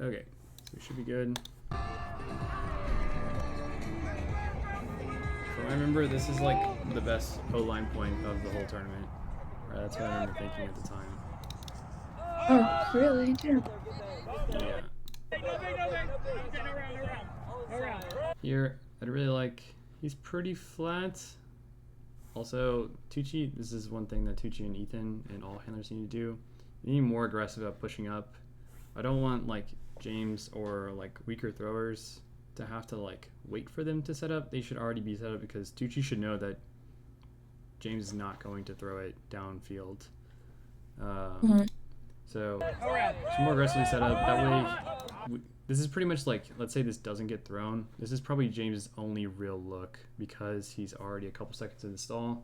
Okay, so we should be good. From what I remember, this is like the best O-line point of the whole tournament. That's what I remember thinking at the time. Oh, really? Damn. Yeah. Here, I'd really like, he's pretty flat. Also, Tucci, this is one thing that Tucci and Ethan and all handlers need to do. They need more aggressive at pushing up. I don't want like James or like weaker throwers to have to like wait for them to set up. They should already be set up because Tucci should know that James is not going to throw it downfield. So some more aggressively set up. That way, this is pretty much like, let's say this doesn't get thrown. This is probably James's only real look because he's already a couple seconds in the stall.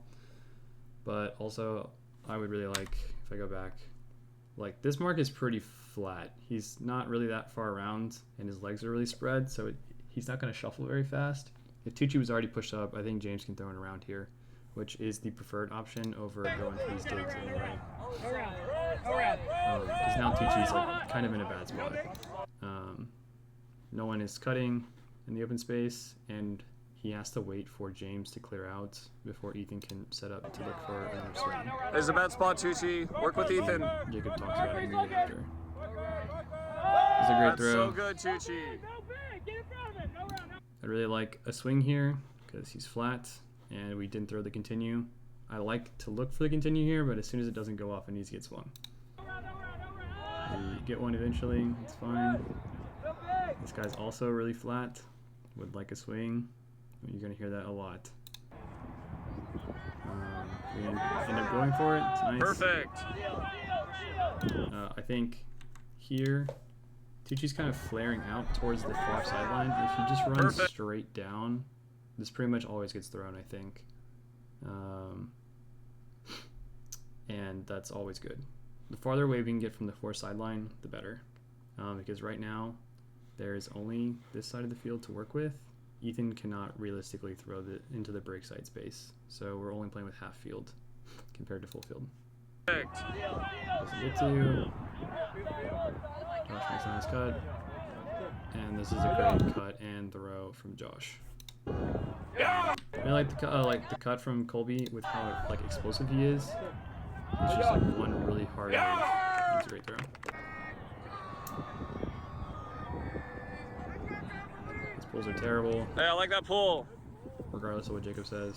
But also, I would really like, if I go back, like this mark is pretty flat. He's not really that far around and his legs are really spread, so he's not going to shuffle very fast. If Tucci was already pushed up, I think James can throw it around here, which is the preferred option over going for these digs anyway. Because now Tucci's like kind of in a bad spot. No one is cutting in the open space, and he has to wait for James to clear out before Ethan can set up to look for another swing. There's a bad spot, Tucci. Work with Ethan. Jacob talks about it immediately after. It's a great That's throw. so good, Tucci. I really like a swing here because he's flat, and we didn't throw the continue. I like to look for the continue here, but as soon as it doesn't go off, it needs to get swung. We get one eventually, it's fine. This guy's also really flat, would like a swing. You're going to hear that a lot. We end up going for it, it's nice. Perfect. I think here, Tucci's kind of flaring out towards the far sideline. If he just runs straight down, this pretty much always gets thrown, I think. And that's always good. The farther away we can get from the far sideline, the better. Because right now, there's only this side of the field to work with. Ethan cannot realistically throw into the break side space. So we're only playing with half field compared to full field. Perfect. Doesn't get to. Josh makes a nice cut. And this is a great cut and throw from Josh. I like the cut from Colby with how like explosive he is. It's just like one really hard move. It's a great throw. His pulls are terrible. Hey, I like that pull. Regardless of what Jacob says.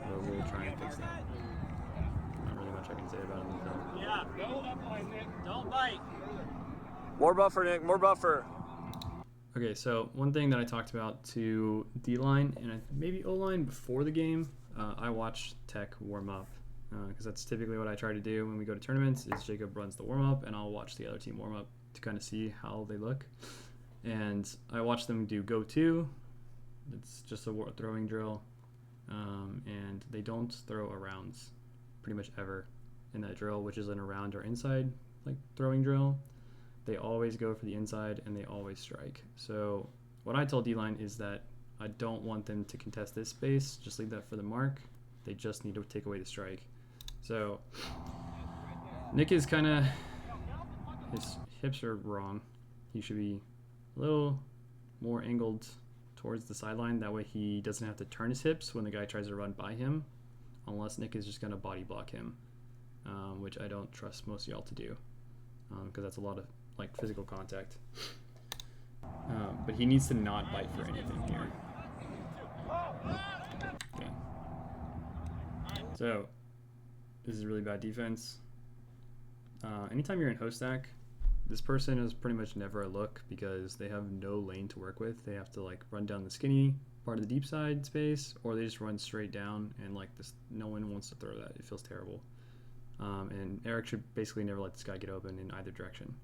But we'll try and fix that. Not really much I can say about him. Yeah, go up line, Nick. Don't bite. More buffer, Nick. More buffer. Okay, so one thing that I talked about to D-line and maybe O-line before the game, I watch Tech warm up because that's typically what I try to do when we go to tournaments is Jacob runs the warm-up and I'll watch the other team warm up to kind of see how they look. And I watch them do go-to. It's just a throwing drill. And they don't throw arounds pretty much ever in that drill, which is an around or inside like throwing drill. They always go for the inside and they always strike. So what I told D-line is that I don't want them to contest this space. Just leave that for the mark. They just need to take away the strike. So Nick is kind of, his hips are wrong. He should be a little more angled towards the sideline. That way he doesn't have to turn his hips when the guy tries to run by him, unless Nick is just going to body block him, which I don't trust most of y'all to do because that's a lot of like physical contact. But he needs to not bite for anything here. Okay. So this is really bad defense. Anytime you're in host stack, this person is pretty much never a look because they have no lane to work with. They have to like run down the skinny part of the deep side space, or they just run straight down and like this. No one wants to throw that. It feels terrible. And Eric should basically never let this guy get open in either direction.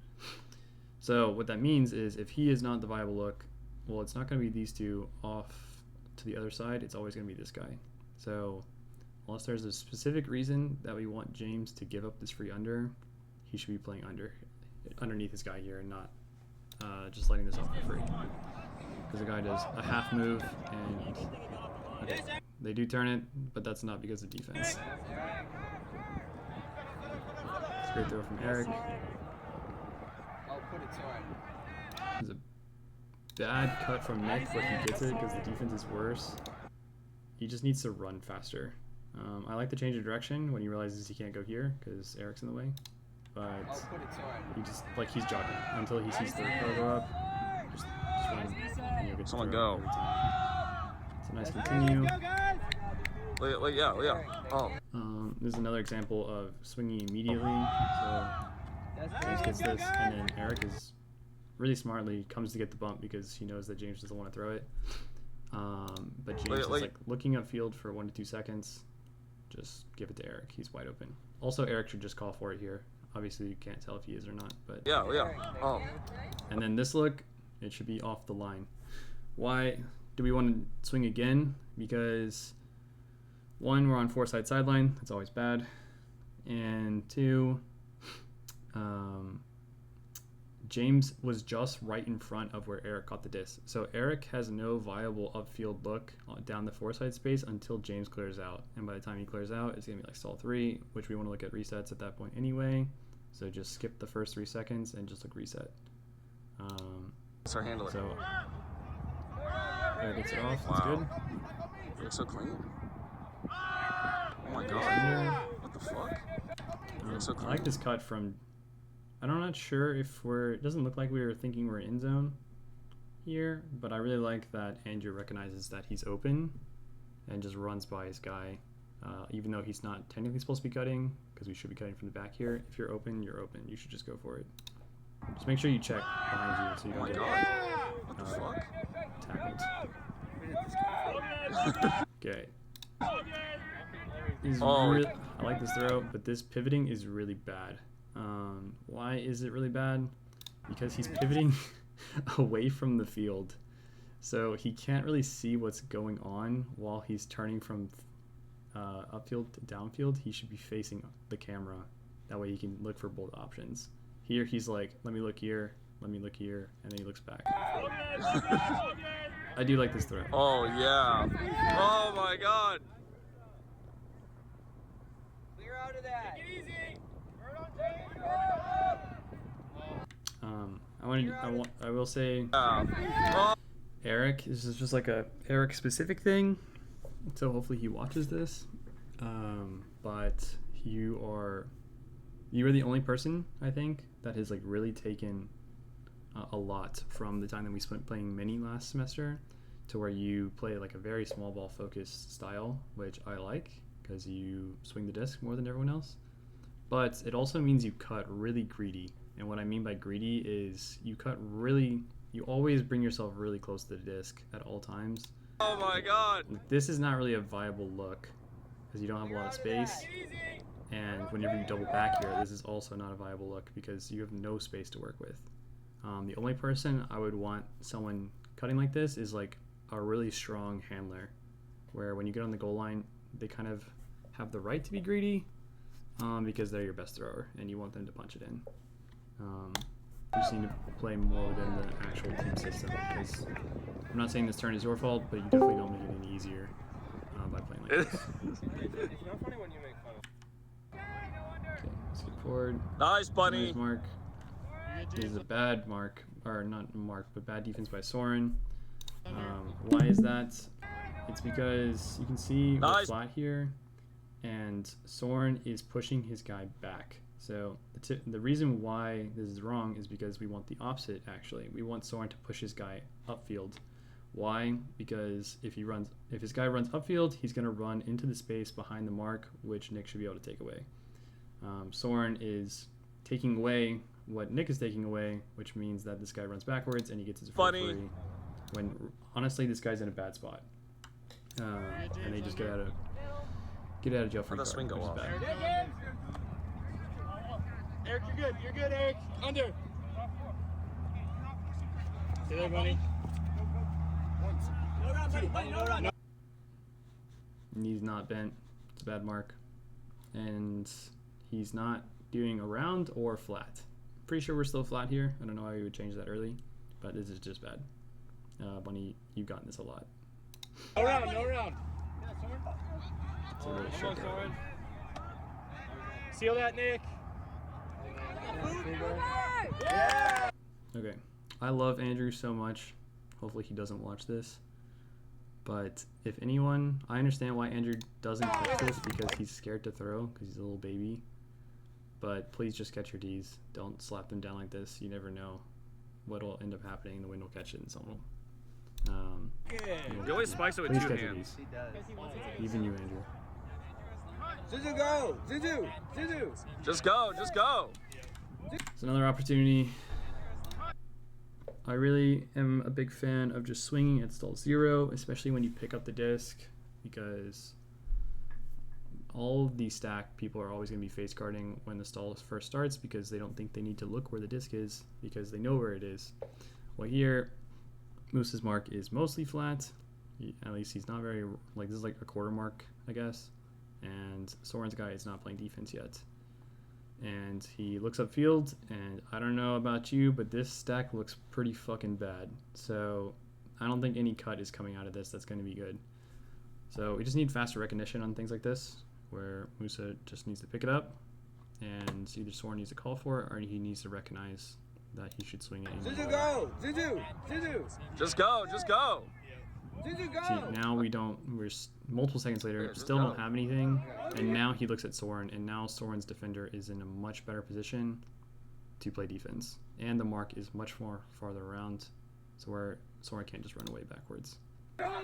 So what that means is if he is not the viable look, well, it's not going to be these two off to the other side. It's always going to be this guy. So unless there's a specific reason that we want James to give up this free under, he should be playing underneath this guy here and not just letting this off for free. Because the guy does a half move and okay, they do turn it, but that's not because of defense. It's a great throw from Eric. It's a bad cut from Nick, but he gets it because the defense is worse. He just needs to run faster. I like the change of direction when he realizes he can't go here because Eric's in the way. But he just, like, he's jogging until he sees the throw go up. Just run. And you'll get to Someone throw go. every time. It's a nice continue. Yeah. Oh. This is another example of swinging immediately. So James gets this, and then Eric is really smartly comes to get the bump because he knows that James doesn't want to throw it. But James is like looking upfield for 1 to 2 seconds. Just give it to Eric. He's wide open. Also, Eric should just call for it here. Obviously, you can't tell if he is or not. But Yeah. Oh. and then this look, it should be off the line. Why do we want to swing again? Because 1, we're on 4-side sideline. That's always bad. And 2, James was just right in front of where Eric caught the disc. So Eric has no viable upfield look down the 4-side space until James clears out. And by the time he clears out, it's going to be like stall 3, which we want to look at resets at that point anyway. So just skip the first 3 seconds and just look reset. Start handling. So Eric gets it off. That's Wow. good. It looks so clean. Oh my god. What the fuck? It looks so I clean. like this cut from... I'm not sure if it doesn't look like we were thinking we're in zone here, but I really like that Andrew recognizes that he's open and just runs by his guy, even though he's not technically supposed to be cutting, because we should be cutting from the back here. If you're open, you're open. You should just go for it. Just make sure you check behind you so you Oh don't my get god. What the fuck? tackled. Okay. I like this throw, but this pivoting is really bad. Why is it really bad? Because he's pivoting away from the field, so he can't really see what's going on while he's turning from upfield to downfield. He should be facing the camera, that way he can look for both options. Here he's like, let me look here, let me look here, and then he looks back. I do like this throw. Oh yeah. Oh my god. Clear out of that. Take it easy. I will say Oh. Eric, this is just like a Eric specific thing, so hopefully he watches this. But you are the only person, I think, that has like really taken a lot from the time that we spent playing mini last semester to where you play like a very small ball focused style, which I like because you swing the disc more than everyone else. But it also means you cut really greedy. And what I mean by greedy is you always bring yourself really close to the disc at all times. Oh my god. This is not really a viable look because you don't have a lot of space. And whenever you double back here, this is also not a viable look because you have no space to work with. The only person I would want someone cutting like this is like a really strong handler, where when you get on the goal line, they kind of have the right to be greedy because they're your best thrower and you want them to punch it in. You just need to play more within the actual team system, because I'm not saying this turn is your fault, but you definitely don't make it any easier by playing like this. It's not funny when you make fun of. Okay, let's get forward. Nice, bunny. Nice mark. This is a bad mark, or not mark, but bad defense by Soren. Why is that? It's because you can see we're flat here, and Soren is pushing his guy back. So the reason why this is wrong is because we want the opposite, actually. We want Soren to push his guy upfield. Why? Because if his guy runs upfield, he's going to run into the space behind the mark, which Nick should be able to take away. Soren is taking away what Nick is taking away, which means that this guy runs backwards and he gets his free. When honestly this guy's in a bad spot, and they just get out of jail free card, swing go which is off? bad. Eric, you're good, Eric. Under. Stay there, buddy. No run, buddy, no run. Knee's not bent. It's a bad mark, and he's not doing around or flat. Pretty sure we're still flat here. I don't know why we would change that early, but this is just bad. Bunny, you've gotten this a lot. No round, no round. It's a really short throw. Seal that, Nick. Yeah. I love Andrew so much. Hopefully he doesn't watch this. But if anyone, I understand why Andrew doesn't catch this because he's scared to throw because he's a little baby. But please just catch your Ds. Don't slap them down like this. You never know what will end up happening. The wind will catch it and someone will. He always spikes it with Please two catch your hands. Ds. Even you, Andrew. Zuzu, go! Zuzu! Zuzu! Just go, just go. It's another opportunity. I really am a big fan of just swinging at stall 0, especially when you pick up the disc, because all of these stack people are always going to be face guarding when the stall first starts because they don't think they need to look where the disc is because they know where it is. Well, here, Moose's mark is mostly flat. At least he's not very, like, this is like a quarter mark, I guess. And Soren's guy is not playing defense yet. And he looks upfield, and I don't know about you, but this stack looks pretty fucking bad. So I don't think any cut is coming out of this that's going to be good. So we just need faster recognition on things like this, where Musa just needs to pick it up, and either Soren needs to call for it, or he needs to recognize that he should swing it. Zuzu, go! Zuzu! Zuzu! Just go, just go. Zuzu, go! See, now we're multiple seconds later, Yeah, just still go. don't have anything, and now he looks at Soren, and now Soren's defender is in a much better position to play defense. And the mark is much more farther around, so where Soren can't just run away backwards. And I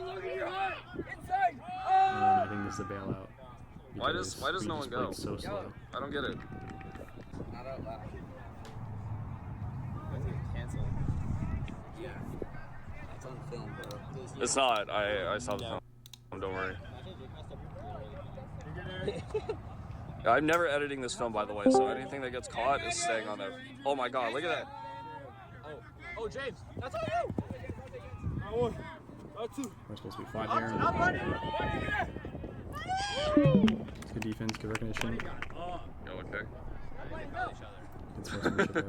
think this is a bailout. Why does because we no one just played go? So slow. I don't get it. Not out loud. It's on film, bro. It's not. I saw the film. Don't worry. I'm never editing this film, by the way, so anything that gets caught is staying on there. Oh my god, look at that. Oh, James! That's on you! One. Two. We're supposed to be flat here. It's good defense, good recognition. Oh, okay. It's supposed to be shit back.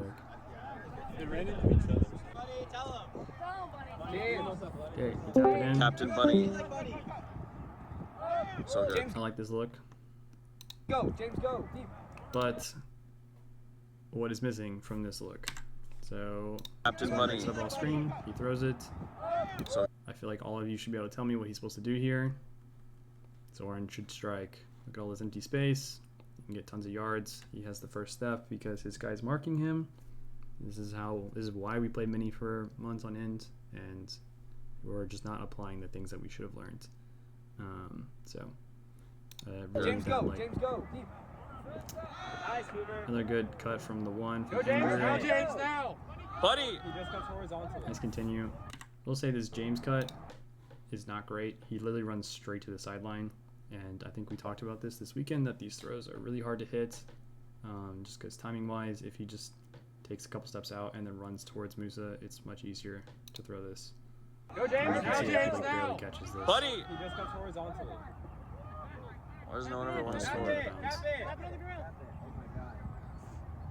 They ran into each other. Okay, we tap it in. Captain Bunny. So good. I like this look. Go, James, go! Deep. But what is missing from this look? So Captain Soren Bunny. picks up off screen, he throws it. So I feel like all of you should be able to tell me what he's supposed to do here. Soren should strike. Look at all this empty space. He can get tons of yards. He has the first step because his guy's marking him. This is why we played mini for months on end, and we're just not applying the things that we should have learned. Really James, don't go! like- James, go! Deep. Nice, Hoover. Another good cut from the one. Go, From James! Andrew. Go, James, now! Buddy! He just comes horizontally. Let's continue. We'll say this James cut is not great. He literally runs straight to the sideline, and I think we talked about this weekend that these throws are really hard to hit, just because timing-wise, if he just takes a couple steps out and then runs towards Musa, it's much easier to throw this. Go, James! You can Go, see he, James, like, now! barely catches this. Buddy! He just comes horizontally. Why does no one ever want to Nice score? forward bounds.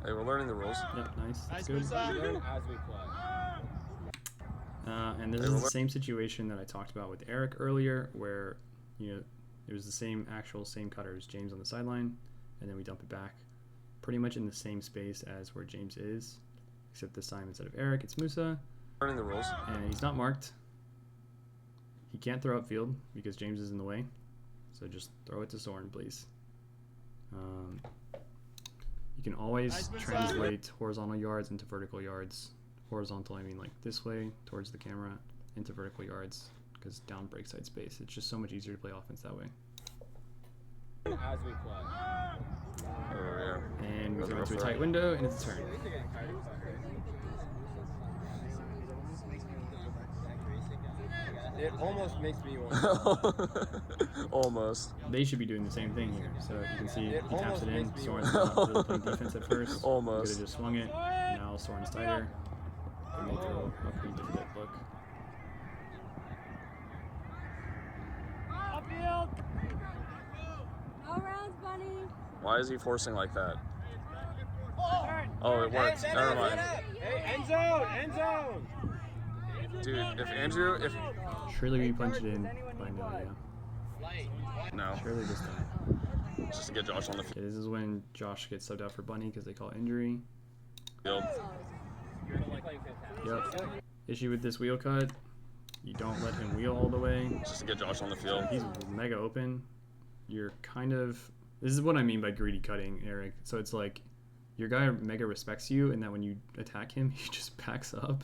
Hey, we're learning the rules. Yep, nice. That's good. We learn as we play. And this is the same situation that I talked about with Eric earlier, where it was the same cutter as James on the sideline, and then we dump it back, pretty much in the same space as where James is, except this time instead of Eric, it's Musa, Learning the rules. and he's not marked. He can't throw upfield because James is in the way, so just throw it to Soren, please. You can always translate horizontal yards into vertical yards. Horizontal, I mean like this way towards the camera, into vertical yards, because down break side space. It's just so much easier to play offense that way. As we play. Oh, yeah. And we Goes throw into a for tight it. window, and it's a turn. It almost makes me want. Almost. They should be doing the same thing here. So you can see It he taps almost it in. makes me Soren's want- not really playing defense at first. Almost. He could have just swung it. Now Soren's tighter. And they throw a pretty difficult look. Go rounds, bunny. Why is he forcing like that? Oh, it worked. Never mind. Hey, end zone! End zone! Dude, if Surely we punch it in by now, yeah. no, Surely this time. just to get Josh on the Okay, this is when Josh gets subbed out for Bunny because they call it injury. field. Yep. Issue with this wheel cut, you don't let him wheel all the way. Just to get Josh on the field. He's mega open. You're kind of... This is what I mean by greedy cutting, Eric. So it's like your guy mega respects you, and that when you attack him, he just backs up.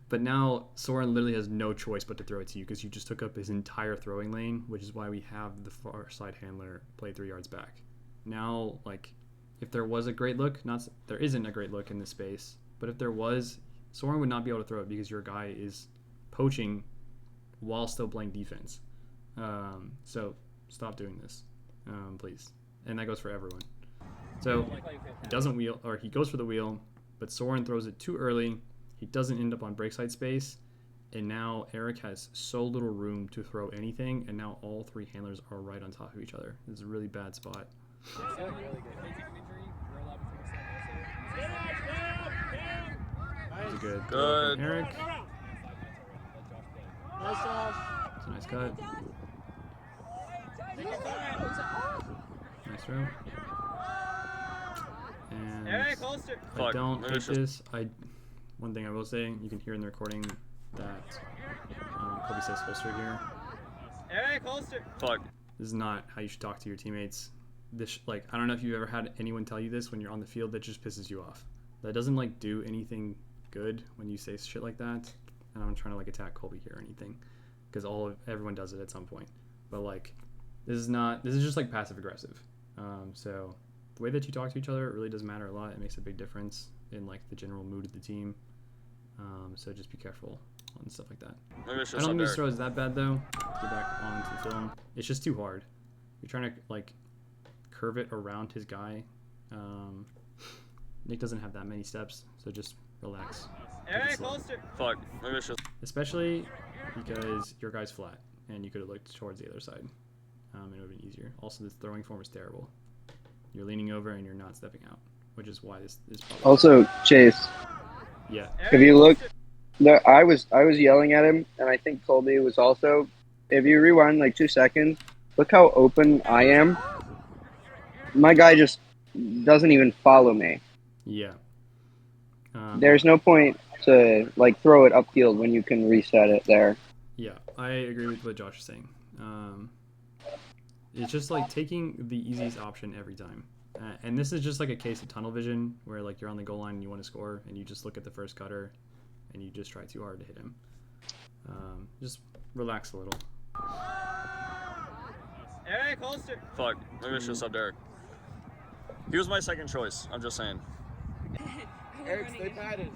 But now Soren literally has no choice but to throw it to you because you just took up his entire throwing lane, which is why we have the far side handler play 3 yards back. Now, like, if there was a great look, there isn't a great look in this space, but if there was, Soren would not be able to throw it because your guy is poaching while still playing defense. So stop doing this, please. And that goes for everyone. So he doesn't wheel, or he goes for the wheel, but Soren throws it too early. He doesn't end up on break side space, and now Eric has so little room to throw anything, and now all 3 handlers are right on top of each other. This is a really bad spot. That was good. Good. Eric. It's a nice cut. Nice throw. And Eric, holster. I don't hate this. One thing I will say, you can hear in the recording that Kobe says holster here. Eric, holster. Fuck. This is not how you should talk to your teammates. This, like, I don't know if you've ever had anyone tell you this when you're on the field. That just pisses you off. That doesn't like do anything good when you say shit like that. And I'm trying to like attack Colby here or anything, because everyone does it at some point. But like, this is just like passive aggressive. So the way that you talk to each other, it really does matter a lot. It makes a big difference in like the general mood of the team. So just be careful on stuff like that. Maybe it's I just don't think up this throw is that bad though. To get back onto the film, it's just too hard. You're trying to like curve it around his guy. Nick doesn't have that many steps, so just relax. Eric, holster. Fuck. Maybe it's just. Especially because your guy's flat, and you could have looked towards the other side. And it would have been easier. Also, this throwing form is terrible. You're leaning over and you're not stepping out, which is why this is probably... Also, Chase, Yeah. if you look, I was yelling at him, and I think Colby was also. If you rewind like 2 seconds, look how open I am. My guy just doesn't even follow me. Yeah. There's no point to like throw it upfield when you can reset it there. Yeah, I agree with what Josh is saying. It's just like taking the easiest option every time. And this is just like a case of tunnel vision where like you're on the goal line and you want to score and you just look at the first cutter and you just try too hard to hit him. Just relax a little. Eric, holster. Fuck. Maybe it's just up Derek. He was my second choice. I'm just saying. Eric, stay padded.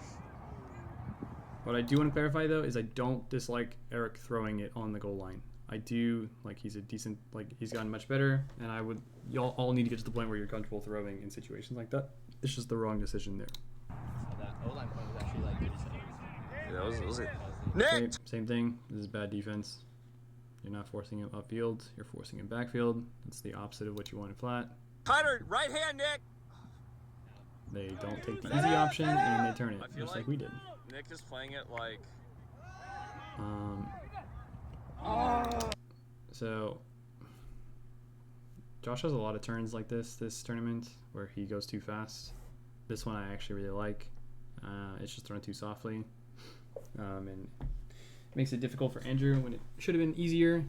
What I do want to clarify though is I don't dislike Eric throwing it on the goal line. I do like he's a decent, like he's gotten much better, and y'all all need to get to the point where you're comfortable throwing in situations like that. It's just the wrong decision there. That O-line point was actually like good. Yeah, was it? Nick! Same thing. This is bad defense. You're not forcing him upfield. You're forcing him backfield. That's the opposite of what you want in flat. Cutter, right hand, Nick! They don't take the easy option and they turn it, I feel just like we did. Nick is playing it like... So Josh has a lot of turns like this tournament where he goes too fast. This one I actually really like. It's just thrown too softly, and it makes it difficult for Andrew when it should have been easier.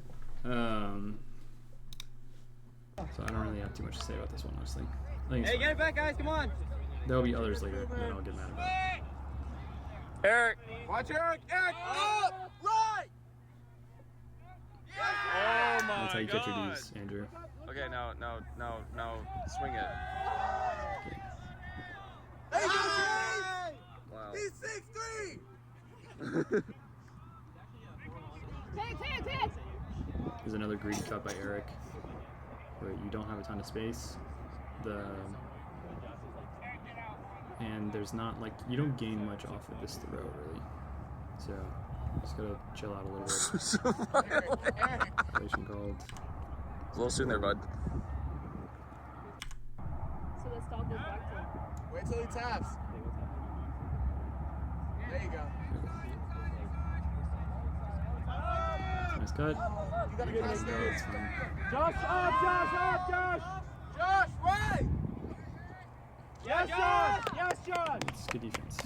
So I don't really have too much to say about this one, honestly. I think it's Hey, fine. get it back, guys. Come on. There'll be others later that I'll get mad about. Eric! Watch Eric. Eric, up, right. Oh my That's how you catch your God. D's, Andrew. Okay, now, swing it. Hey, Wow. he's 6'3". There's another greedy cut by Eric where you don't have a ton of space. And there's not, like, you don't gain much off of this throw, really. So, just gotta chill out a little bit. Violation called. A little soon there, bud. So the stall goes back to him. Wait till he taps. There you go. Nice cut. You gotta get his It's fine. Josh, up, Josh, up, Josh. Josh, right. Yes, Josh. Yes, Josh. It's good defense.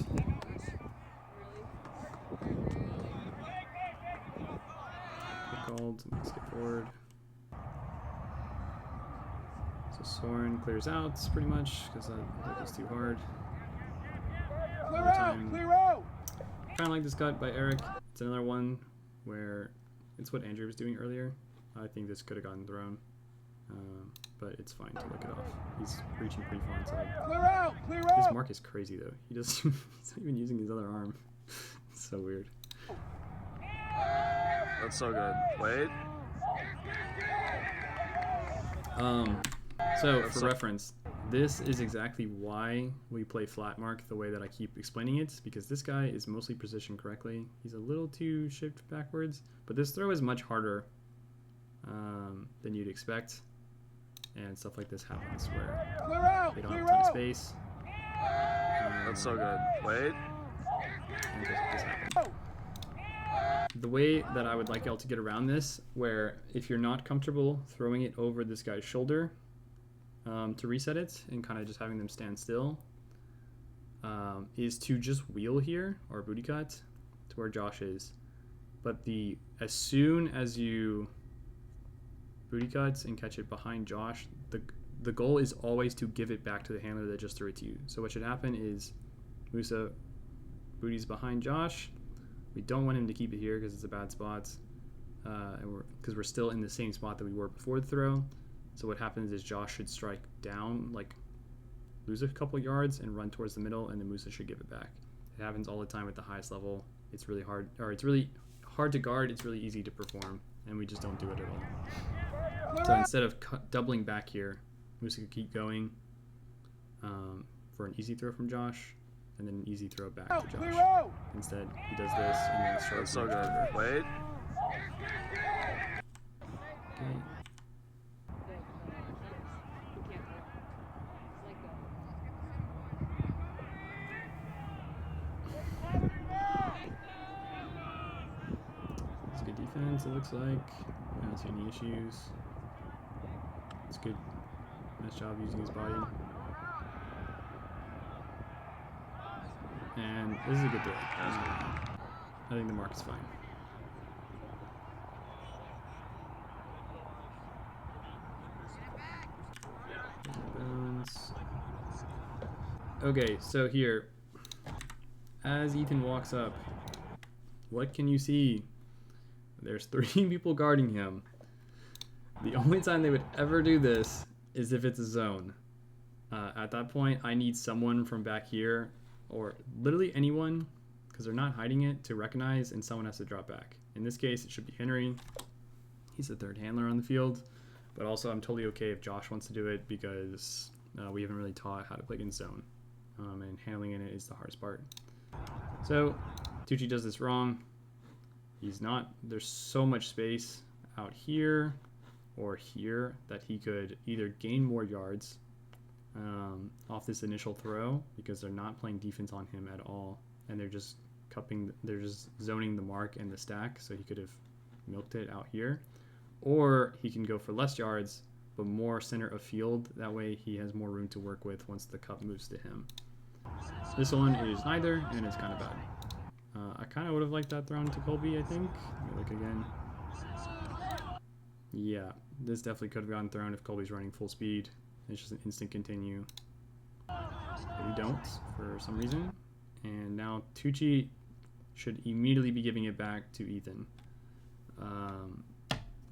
called. I'm gonna skip forward. So Soren clears out pretty much because that was too hard. Clear out! Kind of like this cut by Eric. It's another one where it's what Andrew was doing earlier. I think this could have gotten thrown, but it's fine to look it off. He's reaching pretty far inside. Clear This out! mark is crazy though. He's not even using his other arm. It's so weird. That's so good. Wait. So for reference, this is exactly why we play flat mark the way that I keep explaining it, because this guy is mostly positioned correctly. He's a little too shift backwards, but this throw is much harder than you'd expect, and stuff like this happens where they don't have a ton of space. That's so good. Wait. And this happens. The way that I would like y'all to get around this, where if you're not comfortable throwing it over this guy's shoulder to reset it and kind of just having them stand still, is to just wheel here or booty cut to where Josh is. But as soon as you booty cuts and catch it behind Josh, the goal is always to give it back to the handler that just threw it to you. So what should happen is Musa booties behind Josh. We don't want him to keep it here because it's a bad spot, and because we're still in the same spot that we were before the throw. So what happens is Josh should strike down, like lose a couple yards and run towards the middle, and then Musa should give it back. It happens all the time at the highest level. It's really hard, to guard. It's really easy to perform, and we just don't do it at all. So instead of doubling back here, Musa could keep going for an easy throw from Josh, and then an easy throw back to Josh. Instead, he does this, and then starts so good. Wait. Okay. It's good defense, it looks like. I don't see any issues. It's good. Nice job using his body. And this is a good throw. I think the mark is fine. Bounce. Okay, so here, as Ethan walks up, what can you see? There's 3 people guarding him. The only time they would ever do this is if it's a zone. At that point, I need someone from back here, or literally anyone, because they're not hiding it, to recognize, and someone has to drop back. In this case, it should be Henry. He's the 3rd handler on the field, but also I'm totally okay if Josh wants to do it, because we haven't really taught how to play against zone, and handling in it is the hardest part. So Tucci does this wrong. There's so much space out here or here that he could either gain more yards off this initial throw, because they're not playing defense on him at all, and they're just zoning the mark and the stack, so he could have milked it out here, or he can go for less yards but more center of field. That way he has more room to work with once the cup moves to him. This one is neither, and it's kind of bad. I kind of would have liked that thrown to Colby, I think. Let me look again. Yeah, this definitely could have gotten thrown if Colby's running full speed. It's just an instant continue. But we don't, for some reason. And now Tucci should immediately be giving it back to Ethan.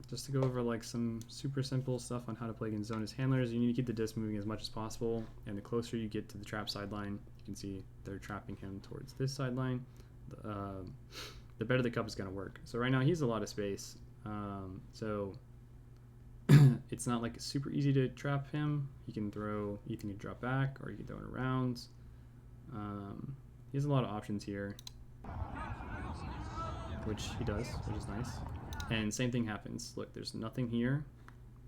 Just to go over like some super simple stuff on how to play against zone as handlers, you need to keep the disc moving as much as possible. And the closer you get to the trap sideline, you can see they're trapping him towards this sideline. The better the cup is going to work. So right now he has a lot of space. So it's not like super easy to trap him. Ethan can drop back, or he can throw it around. He has a lot of options here, which he does, which is nice. And same thing happens. Look, there's nothing here.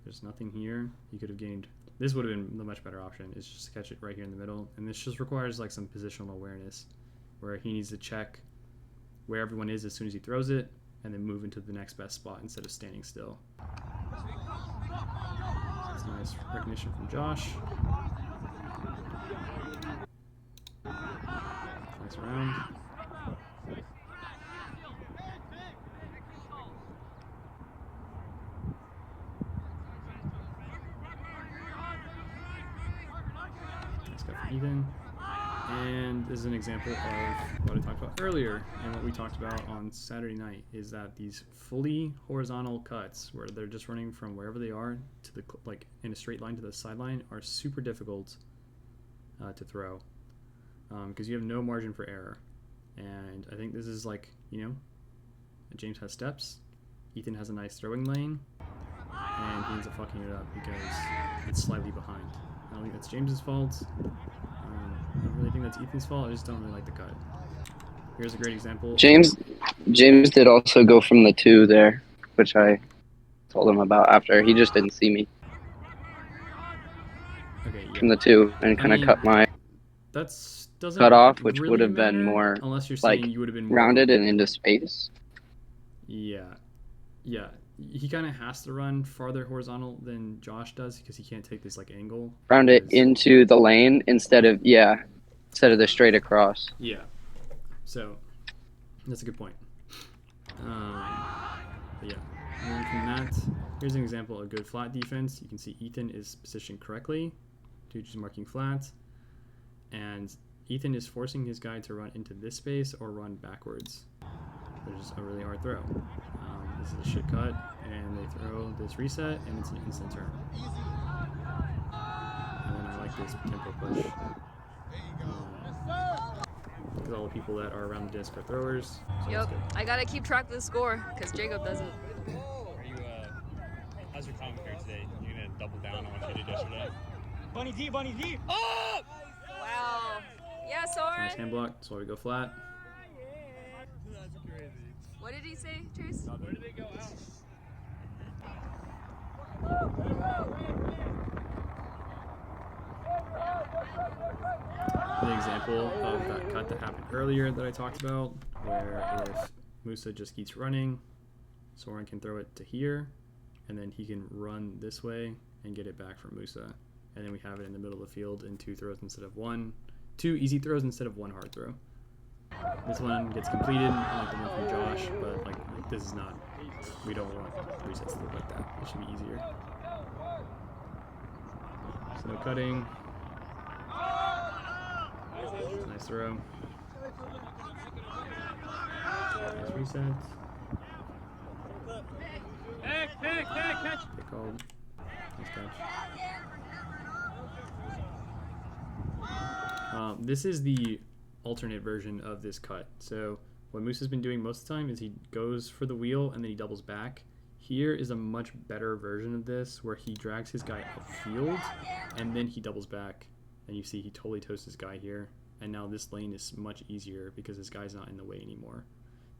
There's nothing here. He could have gained. This would have been the much better option. Is just to catch it right here in the middle. And this just requires like some positional awareness, where he needs to check where everyone is as soon as he throws it, and then move into the next best spot instead of standing still. That's nice recognition from Josh. Nice round. Ethan. And this is an example of what I talked about earlier and what we talked about on Saturday night is that these fully horizontal cuts where they're just running from wherever they are to the like in a straight line to the sideline are super difficult to throw because you have no margin for error. And I think this is like, you know, James has steps, Ethan has a nice throwing lane, and he ends up fucking it up because it's slightly behind. I don't think that's James's fault. I don't really think that's Ethan's fault. I just don't really like the cut. Here's a great example. James did also go from the 2 there, which I told him about after. He just didn't see me Okay, yeah. from the 2 and kind of cut my Doesn't cut off, which really would have been matter, more unless you're like saying you would have been more rounded open. and into space. Yeah. He kind of has to run farther horizontal than Josh does because he can't take this like angle. Round it into the lane instead of the straight across. Yeah. So that's a good point. But yeah. Moving from that, here's an example of good flat defense. You can see Ethan is positioned correctly. Dude is marking flat. And Ethan is forcing his guy to run into this space or run backwards, which is a really hard throw. This is a shit cut, and they throw this reset, and it's an instant turn. And then I like this tempo push. Because all the people that are around the disc are throwers. So Yep, I gotta keep track of the score because Jacob doesn't. Are you, how's your commentary today? You gonna double down on what you did yesterday? Bunny D! Oh! Wow. Yeah, Nice Soren. hand block, so we go flat. That's crazy. What did he say, Trace? Where did they go out? The example of that cut that happened earlier that I talked about, where if Musa just keeps running, Soren can throw it to here, and then he can run this way and get it back from Musa. And then we have it in the middle of the field in 2 throws instead of 1. 2 easy throws instead of 1 hard throw. This one gets completed, like the one from Josh, but like this is not, we don't want resets to look like that. It should be easier. So no cutting. Nice throw. Nice reset. Catch! Good call. Nice catch. This is the alternate version of this cut. So what Moose has been doing most of the time is he goes for the wheel and then he doubles back. Here is a much better version of this where he drags his guy upfield and then he doubles back. And you see he totally toasts his guy here. And now this lane is much easier because his guy's not in the way anymore.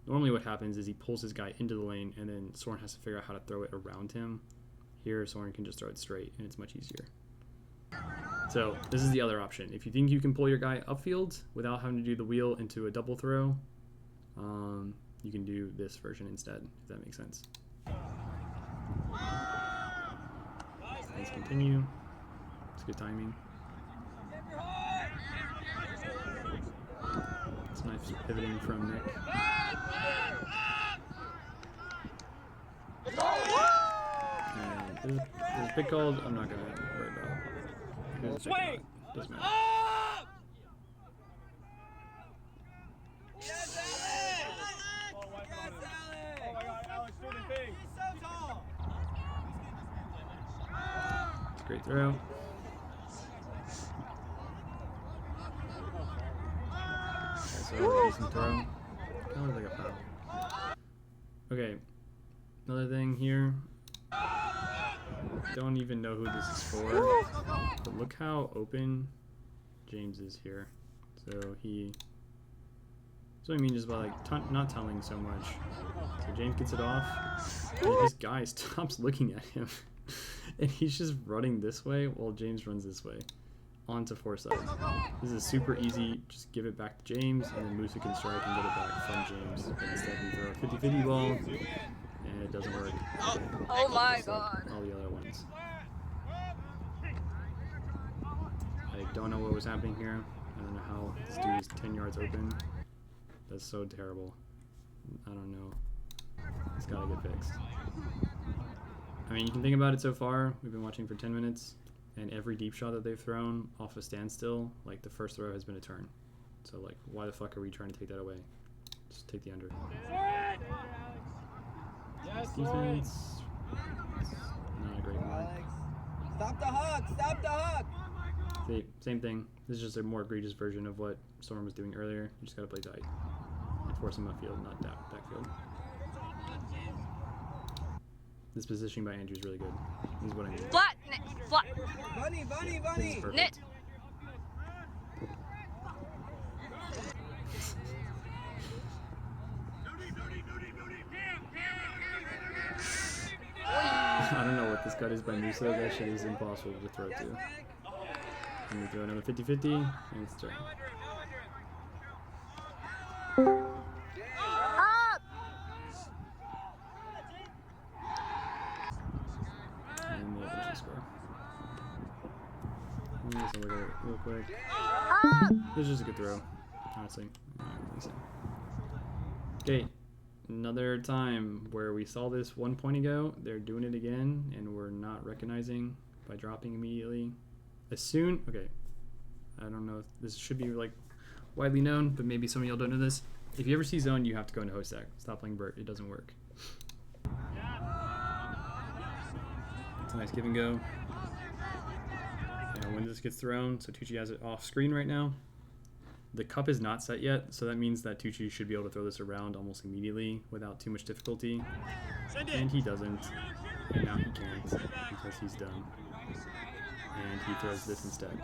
Normally what happens is he pulls his guy into the lane and then Soren has to figure out how to throw it around him. Here Soren can just throw it straight and it's much easier. So this is the other option. If you think you can pull your guy upfield without having to do the wheel into a double throw, you can do this version instead, if that makes sense. Let's continue. It's good timing. It's nice pivoting from Nick. And there's a big called. I'm not going to worry about. Swing! Doesn't matter. It's a great throw. Also a decent throw. Kind of looks like a foul. Okay, another thing here. Don't even know who this is for, but look how open James is here. So that's what I mean just by like not telling so much. So James gets it off, and his guy stops looking at him, and he's just running this way while James runs this way, onto Forsyth. This is super easy. Just give it back to James, and then Musa can strike and get it back from James. But instead we throw a 50-50 ball, and it doesn't work. Oh my god. All the other ones. I don't know what was happening here. I don't know how this dude is 10 yards open. That's so terrible. I don't know. It's gotta get fixed. I mean, you can think about it so far. We've been watching for 10 minutes. and every deep shot that they've thrown off a standstill, like the first throw has been a turn. So like, why the fuck are we trying to take that away? Just take the under. Yes, Defense, not a great one. Stop the hug! Stop the hug! See, same thing. This is just a more egregious version of what Storm was doing earlier. You just gotta play tight and force him upfield, not backfield. This positioning by Andrew is really good. This is what I need. Flat, flat. Bunny, bunny, This is bunny! perfect. Knit. I don't know what this cut is by Muso. That shit is impossible to throw to. And we throw another 50-50, and it's turn. Up. And we'll finish the score. Let's look at it real quick. Up. This is just a good throw, honestly. Okay, another time where we saw this 1 point ago. They're doing it again, and we're not recognizing by dropping immediately. Okay, I don't know if this should be like widely known, but maybe some of y'all don't know this. If you ever see zone, you have to go into host stack. Stop playing Bert, it doesn't work. It's a nice give and go. And when this gets thrown, so Tucci has it off screen right now. The cup is not set yet, so that means that Tucci should be able to throw this around almost immediately without too much difficulty. And he doesn't, and now he can't because he's done. And he throws this instead.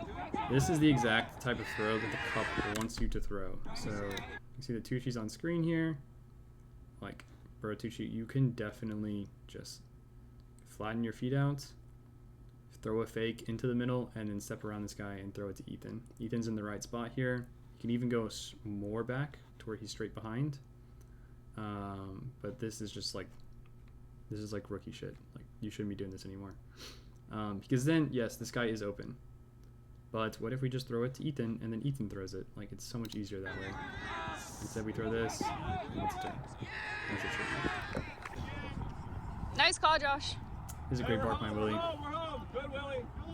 This is the exact type of throw that the cup wants you to throw. So you see the Tucci's on screen here. Like, bro, Tucci, you can definitely just flatten your feet out, throw a fake into the middle, and then step around this guy and throw it to Ethan. Ethan's in the right spot here. You can even go more back to where he's straight behind. But this is just like, this is like rookie shit. Like, you shouldn't be doing this anymore. Because then, yes, this guy is open. But what if we just throw it to Ethan and then Ethan throws it? Like, it's so much easier that way. Instead, we throw this, and it's a turn. That's a tricky. Nice call, Josh. This is a great bark by Willie.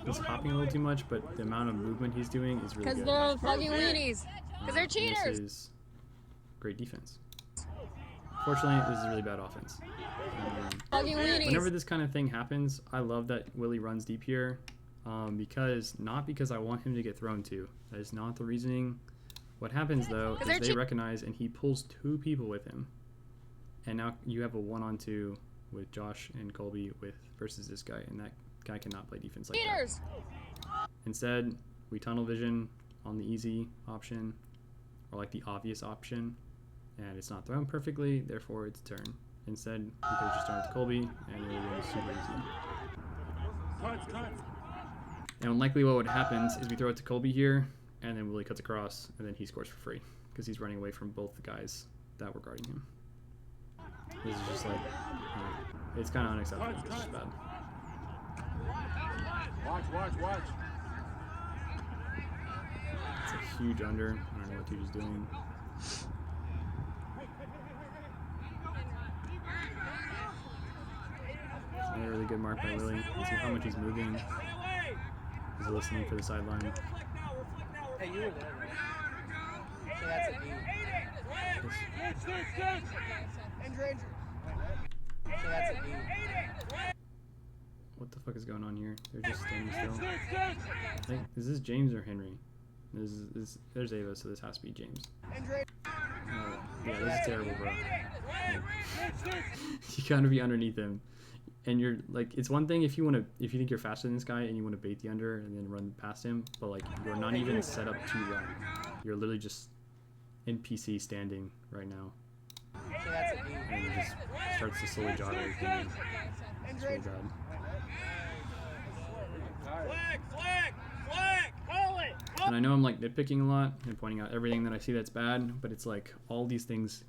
He's hopping a little too much, but the amount of movement he's doing is really Because good. they're fucking weenies. Because they're And cheaters. This is great defense. Fortunately, this is really bad offense. Fucking weenies. Whenever this kind of thing happens, I love that Willie runs deep here, not because I want him to get thrown to. That is not the reasoning. What happens though is they recognize and he pulls 2 people with him, and now you have a 1-on-2 with Josh and Colby versus this guy, and that guy cannot play defense like Cheaters. that. Instead, we tunnel vision on the easy option, or like the obvious option, and it's not thrown perfectly, therefore it's a turn. Instead, we could have just thrown it to Colby, and it would have been super easy. And likely what would happen is we throw it to Colby here, and then Willie cuts across, and then he scores for free, because he's running away from both the guys that were guarding him. This is just like, it's kind of unacceptable. It's just bad. Watch. It's a huge under. I don't know what Tucci's doing. It's a really good mark by Willie. See how much he's moving. He's listening for the sideline. Hey, you were there, right? So that's a D. So that's a D. What the fuck is going on here? They're just standing still. I think, is this James or Henry? There's Ava, so this has to be James. Yeah, this is terrible, bro. You gotta be underneath him. And you're like, it's one thing if you think you're faster than this guy and you want to bait the under and then run past him, but like you're not even set up to run. You're literally just NPC standing right now. So that's a D. And he just starts to slowly jog everything. It's really bad. And I know I'm like nitpicking a lot and pointing out everything that I see that's bad, but it's like all these things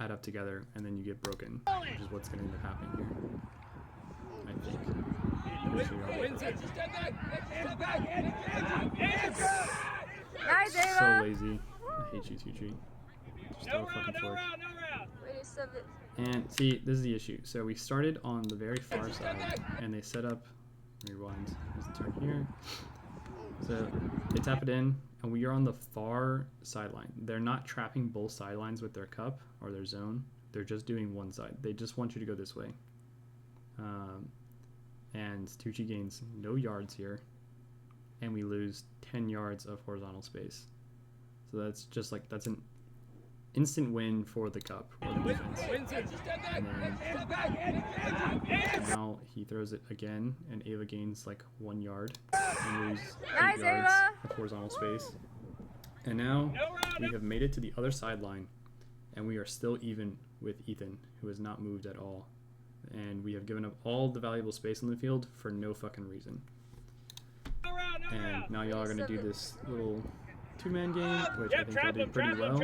add up together and then you get broken, which is what's going to end up happening here. I think. Nice, Ava. So lazy. I hate you, Tucci. Just throw a fucking fork. Wait a second. And see, this is the issue. So we started on the very far side, and they set up Rewind. There's a turn here. So they tap it in, and we are on the far sideline. They're not trapping both sidelines with their cup or their zone. They're just doing one side. They just want you to go this way. And Tucci gains no yards here, and we lose 10 yards of horizontal space. So that's just like, that's an instant win for the cup or the defense. And then now he throws it again, and Ava gains like 1 yard and lose 8 Nice, yards Ava! of horizontal space. And now we have made it to the other sideline, and we are still even with Ethan, who has not moved at all. And we have given up all the valuable space on the field for no fucking reason. And now y'all are going to do this little two-man game, which I think will do pretty well.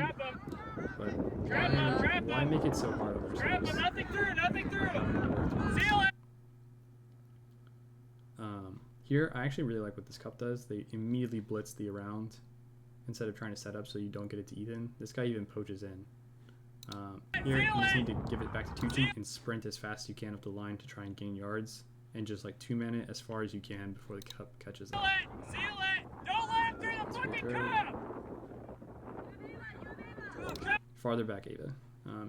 But why make it so hard on ourselves? Nothing through. Seal it. Here, I actually really like what this cup does. They immediately blitz the around instead of trying to set up so you don't get it to Ethan. This guy even poaches in. Here, you just need to give it back to Tucci and sprint as fast as you can up the line to try and gain yards, and just like two-man it as far as you can before the cup catches up. Seal it. Don't let him through the fucking cup. Farther back, Ava.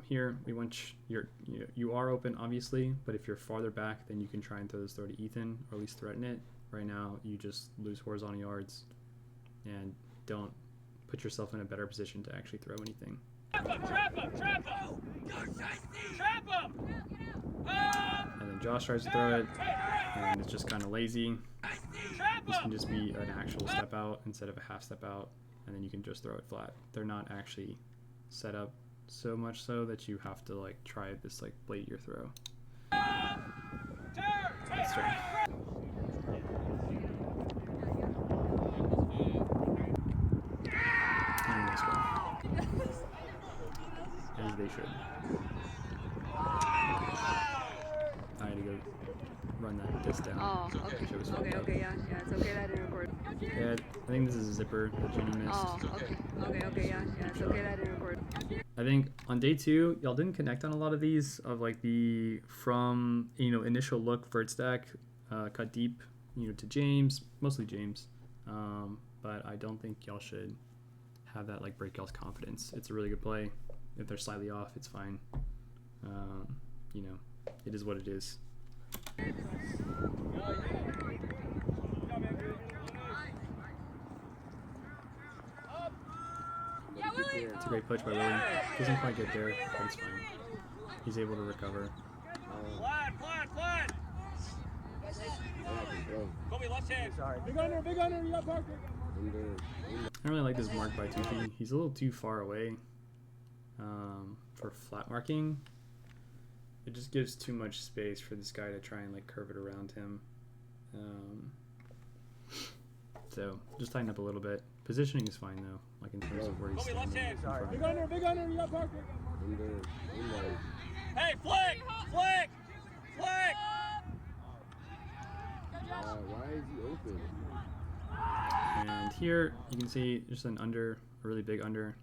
Here, we want you are open, obviously, but if you're farther back, then you can try and throw this throw to Ethan, or at least threaten it. Right now, you just lose horizontal yards and don't put yourself in a better position to actually throw anything. Trap him. And then Josh tries to throw it, and it's just kind of lazy. This can just be an actual step out instead of a half step out, and then you can just throw it flat. They're not actually set up so much so that you have to like try this like blade your throw. That's right. And nice one. As they should. I had to go run that disc down. Oh, okay. Which I was fucked up. Okay, yeah, it's okay that I didn't record. Yeah, I think this is a zipper that Jenny missed. Oh, okay, yeah, it's okay that I didn't record. I think on day 2, y'all didn't connect on a lot of these of like the from initial look vert stack, cut deep, to James, mostly James. But I don't think y'all should have that like break y'all's confidence. It's a really good play. If they're slightly off, it's fine. It is what it is. It's a great push by Willie. Doesn't quite get there, but it's fine. He's able to recover. Flat. Kobe, left hand. Sorry. Big under, you got Parker. I don't really like this mark by Tucci. He's a little too far away for flat marking. It just gives too much space for this guy to try and like curve it around him. So just tighten up a little bit. Positioning is fine though, like in terms of where he's standing. Sorry. Big under, you got Parker. Hey, flick. Why is he open? And here you can see just an under, a really big under.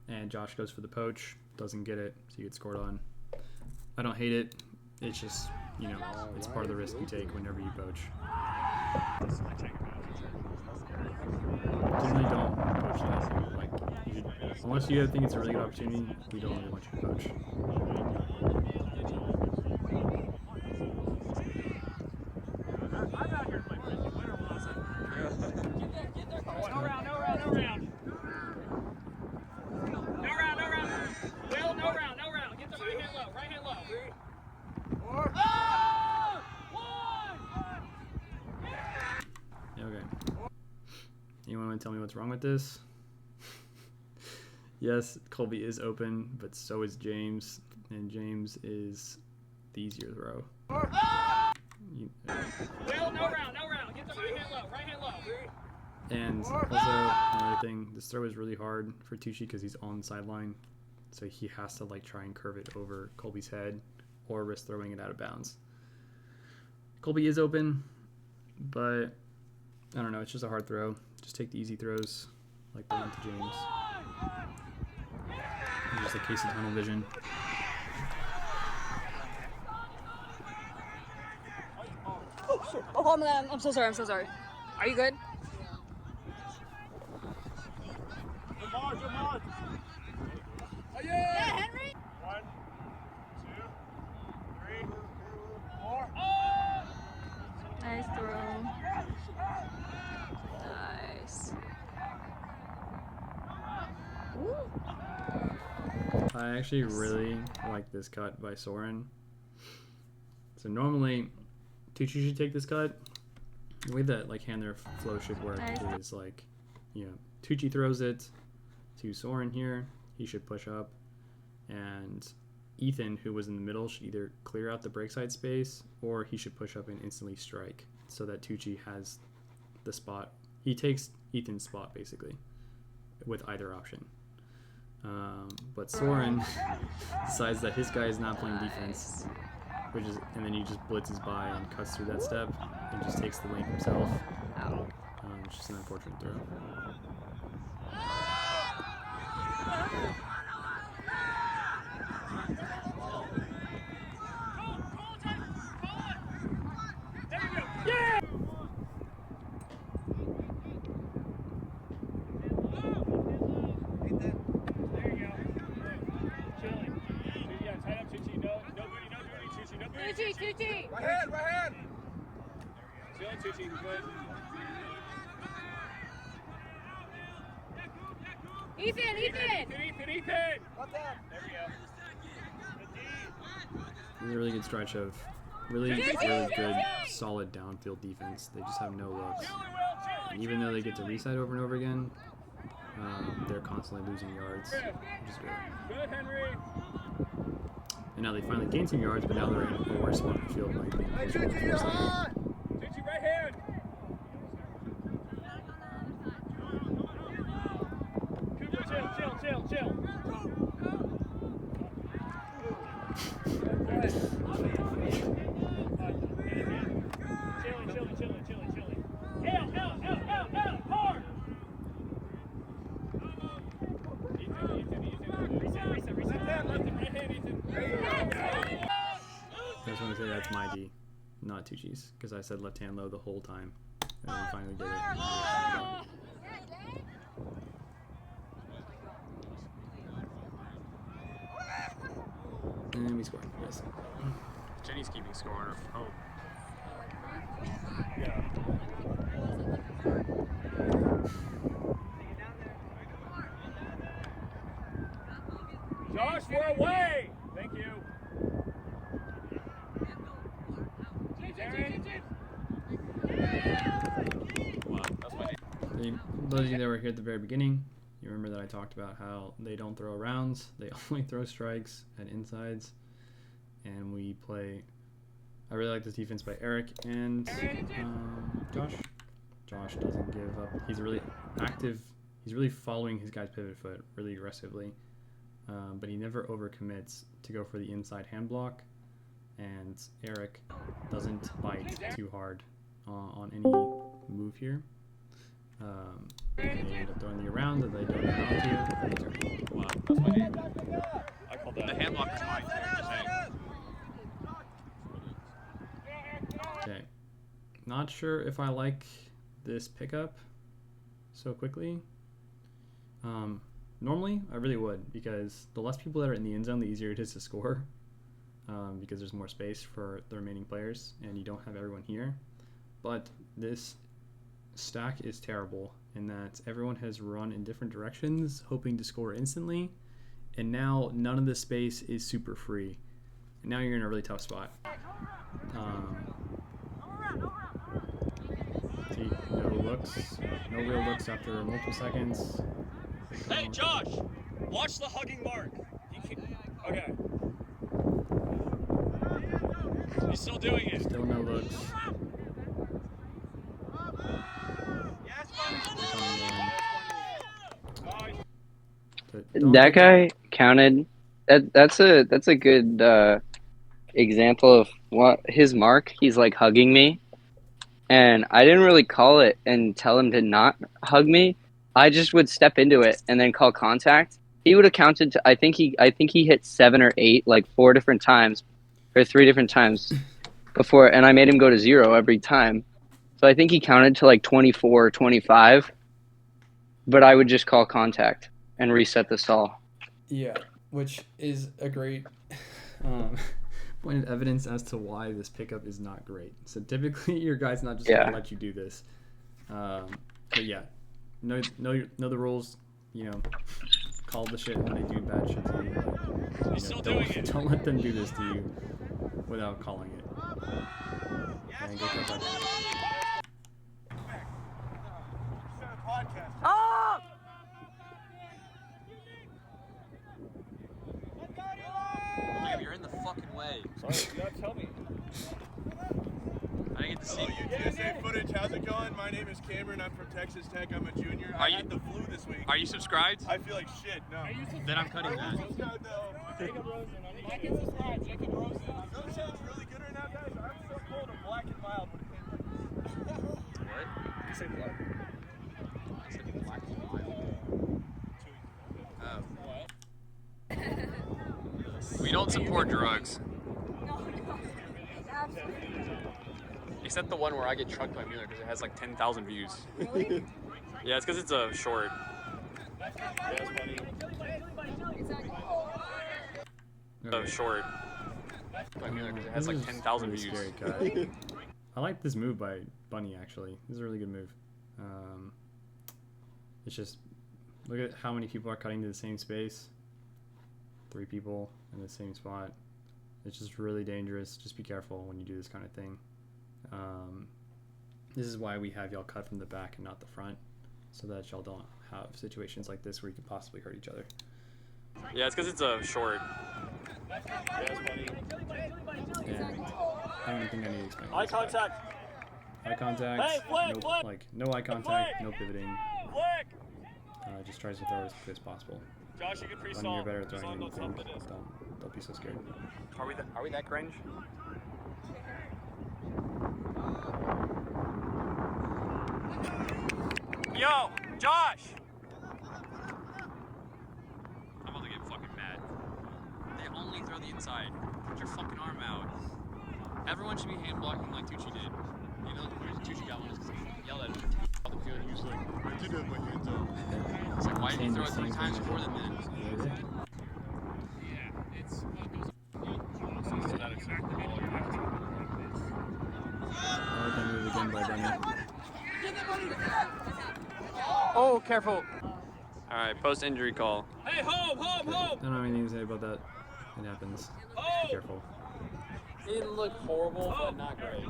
And Josh goes for the poach, doesn't get it, so you get scored on. I don't hate it. It's just, it's part of the risk you take whenever you poach. Generally don't poach anything. Like, unless you think it's a really good opportunity, we don't really want you to poach. I'm out here to play frisbee. Winner was it? No round. No round. Get the right hand low. Oh! One! Okay. Anyone want to tell me what's wrong with this? Yes, Colby is open, but so is James, and James is the easier throw. No round. Get the right hand low. And also, another thing, this throw is really hard for Tucci because he's on the sideline, so he has to like try and curve it over Colby's head or risk throwing it out of bounds. Colby is open, but I don't know, it's just a hard throw. Just take the easy throws like the one to James. And just a case of tunnel vision. Oh man, I'm so sorry. I'm so sorry. Are you good? Good mark, good mark. Oh yeah, Henry. 1, 2, 3, 4. Oh! Nice throw. Nice. I actually really like this cut by Soren. So normally, Tucci should take this cut. The way that like hand their flow should work is like, you know, Tucci throws it to Soren here. He should push up, and Ethan, who was in the middle, should either clear out the breakside space or he should push up and instantly strike so that Tucci has the spot. He takes Ethan's spot basically with either option. But Soren decides that his guy is not playing defense, and then he just blitzes by and cuts through that step and just takes the lane himself. It's just an unfortunate throw. Tucci! Right hand, right hand! Chilling, Tucci, good. Ethan! Ethan! Left hand. There we go. This is a really good stretch of really good, solid downfield defense. They just have no looks. And even though they get to reset over and over again, they're constantly losing yards, which is good. Good, Henry. And now they finally gained some yards, but now they're in a worse spot in the field, like being closer to the first line. Tucci, right hand. Cooper, chill. Chilling. Out, hard. Ethan. Reset. Left and right hand, Ethan. I just want to say that's my D, not Tucci's, because I said left hand low the whole time, and then we finally did it. And we scored. Yes. Jenny's keeping score on her phone. Josh, we're away. Thank you. Wow, that's my name. Those of you that were here at the very beginning, you remember that I talked about how they don't throw rounds, they only throw strikes and insides, and we play. I really like this defense by Eric and Josh. Josh doesn't give up. He's really active. He's really following his guy's pivot foot really aggressively, but he never overcommits to go for the inside hand block. And Eric doesn't bite too hard on any move here. They end up throwing the around that they don't know how to. Wow, that's my name. I called that. The hand block is mine too, just saying. Okay. Not sure if I like this pickup so quickly. Normally, I really would, because the less people that are in the end zone, the easier it is to score. Because there's more space for the remaining players, and you don't have everyone here. But this stack is terrible in that everyone has run in different directions, hoping to score instantly, and now none of the space is super free. And now you're in a really tough spot. See, no real looks after multiple seconds. Hey, Josh! Watch the hugging mark. Okay. He's still doing it. Still no looks. That guy counted. That's a good example of what his mark. He's like hugging me, and I didn't really call it and tell him to not hug me. I just would step into it and then call contact. He would have counted to, I think he hit 7 or 8, like 4 different times, or 3 different times before, and I made him go to 0 every time. So I think he counted to like 24, 25. But I would just call contact and reset the stall. Yeah, which is a great um, point of evidence as to why this pickup is not great. So typically your guy's not just gonna let you do this. But yeah, know the rules. You know, call the shit when they do bad shit to you. Don't let them do this to you without calling it. And get contact. Oh! Damn, you're in the fucking way. Sorry, you gotta tell me. I didn't get to see you. USA footage, how's it going? My name is Cameron, I'm from Texas Tech, I'm a junior. I had the flu this week. Are you subscribed? I feel like shit, no. Then I'm cutting that. Jacob Rosen, I can subscribe, Jacob Rosen. No sounds really good right now, guys. I'm so cold and black and mild when it came to What? You say black? I said black and mild. Oh. We don't support drugs. Except the one where I get trucked by Mueller because it has like 10,000 views. Really? Yeah, it's because it's a short. Short. By Mueller because it has like 10,000 views. Scary cut. I like this move by Bunny actually. This is a really good move. It's just look at how many people are cutting to the same space. 3 people in the same spot. It's just really dangerous. Just be careful when you do this kind of thing. This is why we have y'all cut from the back and not the front, so that y'all don't have situations like this where you could possibly hurt each other. Yeah, it's because it's a short. And I don't think I need to explain. Eye contact. Eye contact. Hey, flick, no, flick. like no eye contact, flick. no pivoting. Flick. Just tries to throw as quick as possible. Josh, you can Bunny, pre-stall. you're better at throwing Pre-stall, than you don't think. stop the disc. Don't be so scared. Are we that cringe? Yo, Josh! I'm about to get fucking mad. They only throw the inside. Put your fucking arm out. Everyone should be hand blocking like Tucci did. You know, the reason Tucci got one is because he yelled at him. He was like, I did have my hands up. It's like, why did you throw it 3 times more than that? Yeah, it's so that exactly all you have to. I like that move again by Bunny. Oh, careful. All right, post-injury call. Hey, home, home, home. I don't have anything to say about that. It happens. Just be careful. It didn't look horrible, but not great.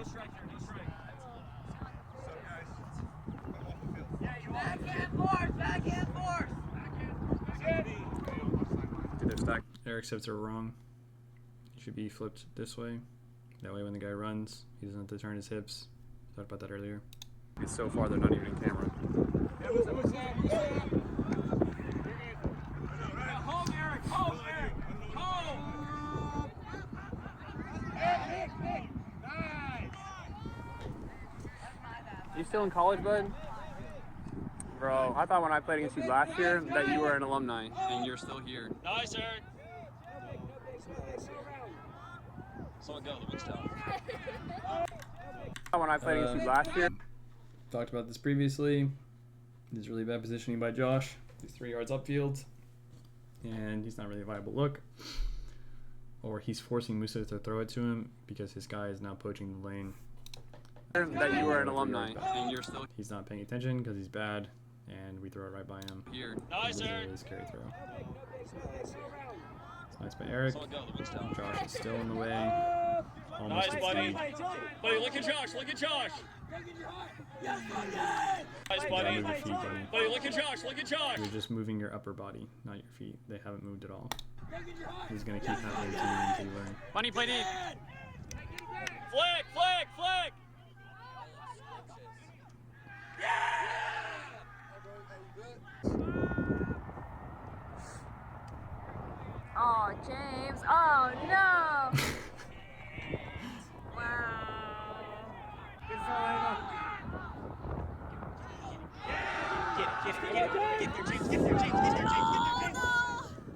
They're stacked. Eric's hips are wrong. He should be flipped this way. That way when the guy runs, he doesn't have to turn his hips. Talked about that earlier. So far, they're not even in camera. Home, Eric, home, Eric, home. You still in college, bud? Bro, I thought when I played against you last year that you were an alumni, and you're still here. Nice, Eric. Someone go, the big stuff. When I played against you last year. Talked about this previously. This is really bad positioning by Josh. He's 3 yards upfield, and he's not really a viable look. Or he's forcing Musa to throw it to him because his guy is now poaching the lane. That you were an alumni, and you're still He's not paying attention because he's bad, and we throw it right by him. here. Nice, This is a Eric. really scary throw. It's nice by Eric. Someone go, the big stuff. Josh is still in the way. Almost Nice, gets buddy. beat. Buddy, look at Josh. Look at Josh. Nice, Gotta buddy. move your feet, buddy. Buddy, look at Josh. Look at Josh. You're just moving your upper body, not your feet. They haven't moved at all. He's gonna keep happening to you until you learn. Bunny, play deep. Flick, flick, flick. Oh, James. Oh, no. Wow.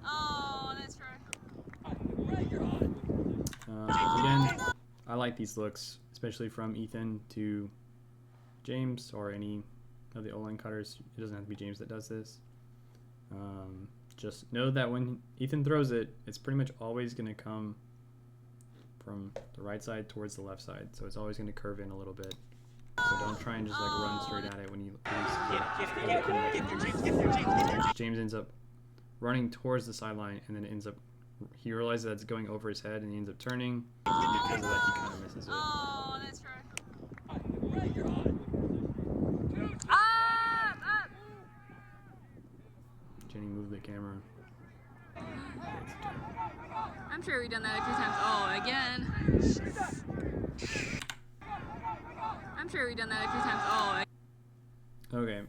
Oh, that's right. Again, I like these looks, especially from Ethan to James or any of the O-line cutters, it doesn't have to be James that does this. Just know that when Ethan throws it, it's pretty much always going to come from the right side towards the left side. So it's always going to curve in a little bit. So don't try and just like run straight at it when you James ends up running towards the sideline, and then he realizes that it's going over his head, and he ends up turning. And because of that, he kind of misses it. Oh, that's right. Jenny, move the camera. I'm sure we've done that a few times. Oh, again. I'm sure we've done that a few times. Oh. Okay,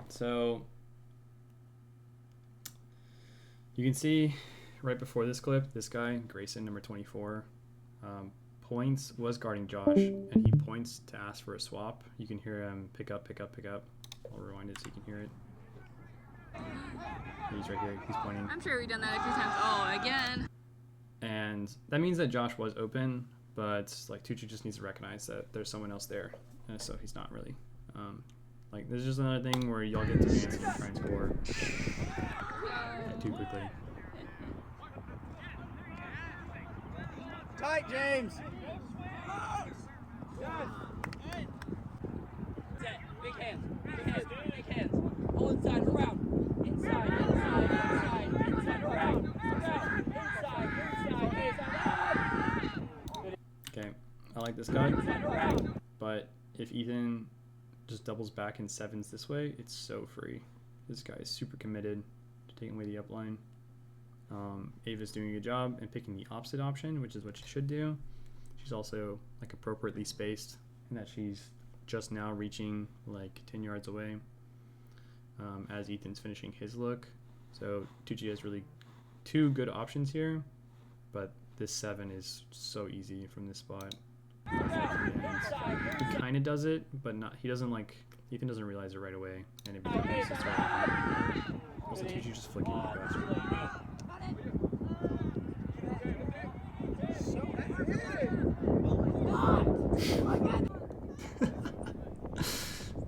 so you can see right before this clip, this guy, Grayson, number 24, was guarding Josh, and he points to ask for a swap. You can hear him pick up, pick up, pick up. I'll rewind it so you can hear it. He's right here, he's pointing. I'm sure we've done that a few times. Oh, again. And that means that Josh was open, but like Tucci just needs to recognize that there's someone else there, and so he's not really. Like this is just another thing where y'all get to advance and try and score too quickly. Tight, James. Big hands. Big hands. Big hands. All inside, around. Inside, inside, inside, inside, around. Inside, inside. Okay, I like this guy, but if Ethan just doubles back and sevens this way, it's so free. This guy is super committed to taking away the upline. Ava's doing a good job and picking the opposite option, which is what she should do. She's also like appropriately spaced in that she's just now reaching like 10 yards away as Ethan's finishing his look. So Tucci has really two good options here, but this 7 is so easy from this spot. He kind of does it, but not. He doesn't like. Ethan doesn't realize it right away, and it becomes this right. Also, Tucci just flicking the faster.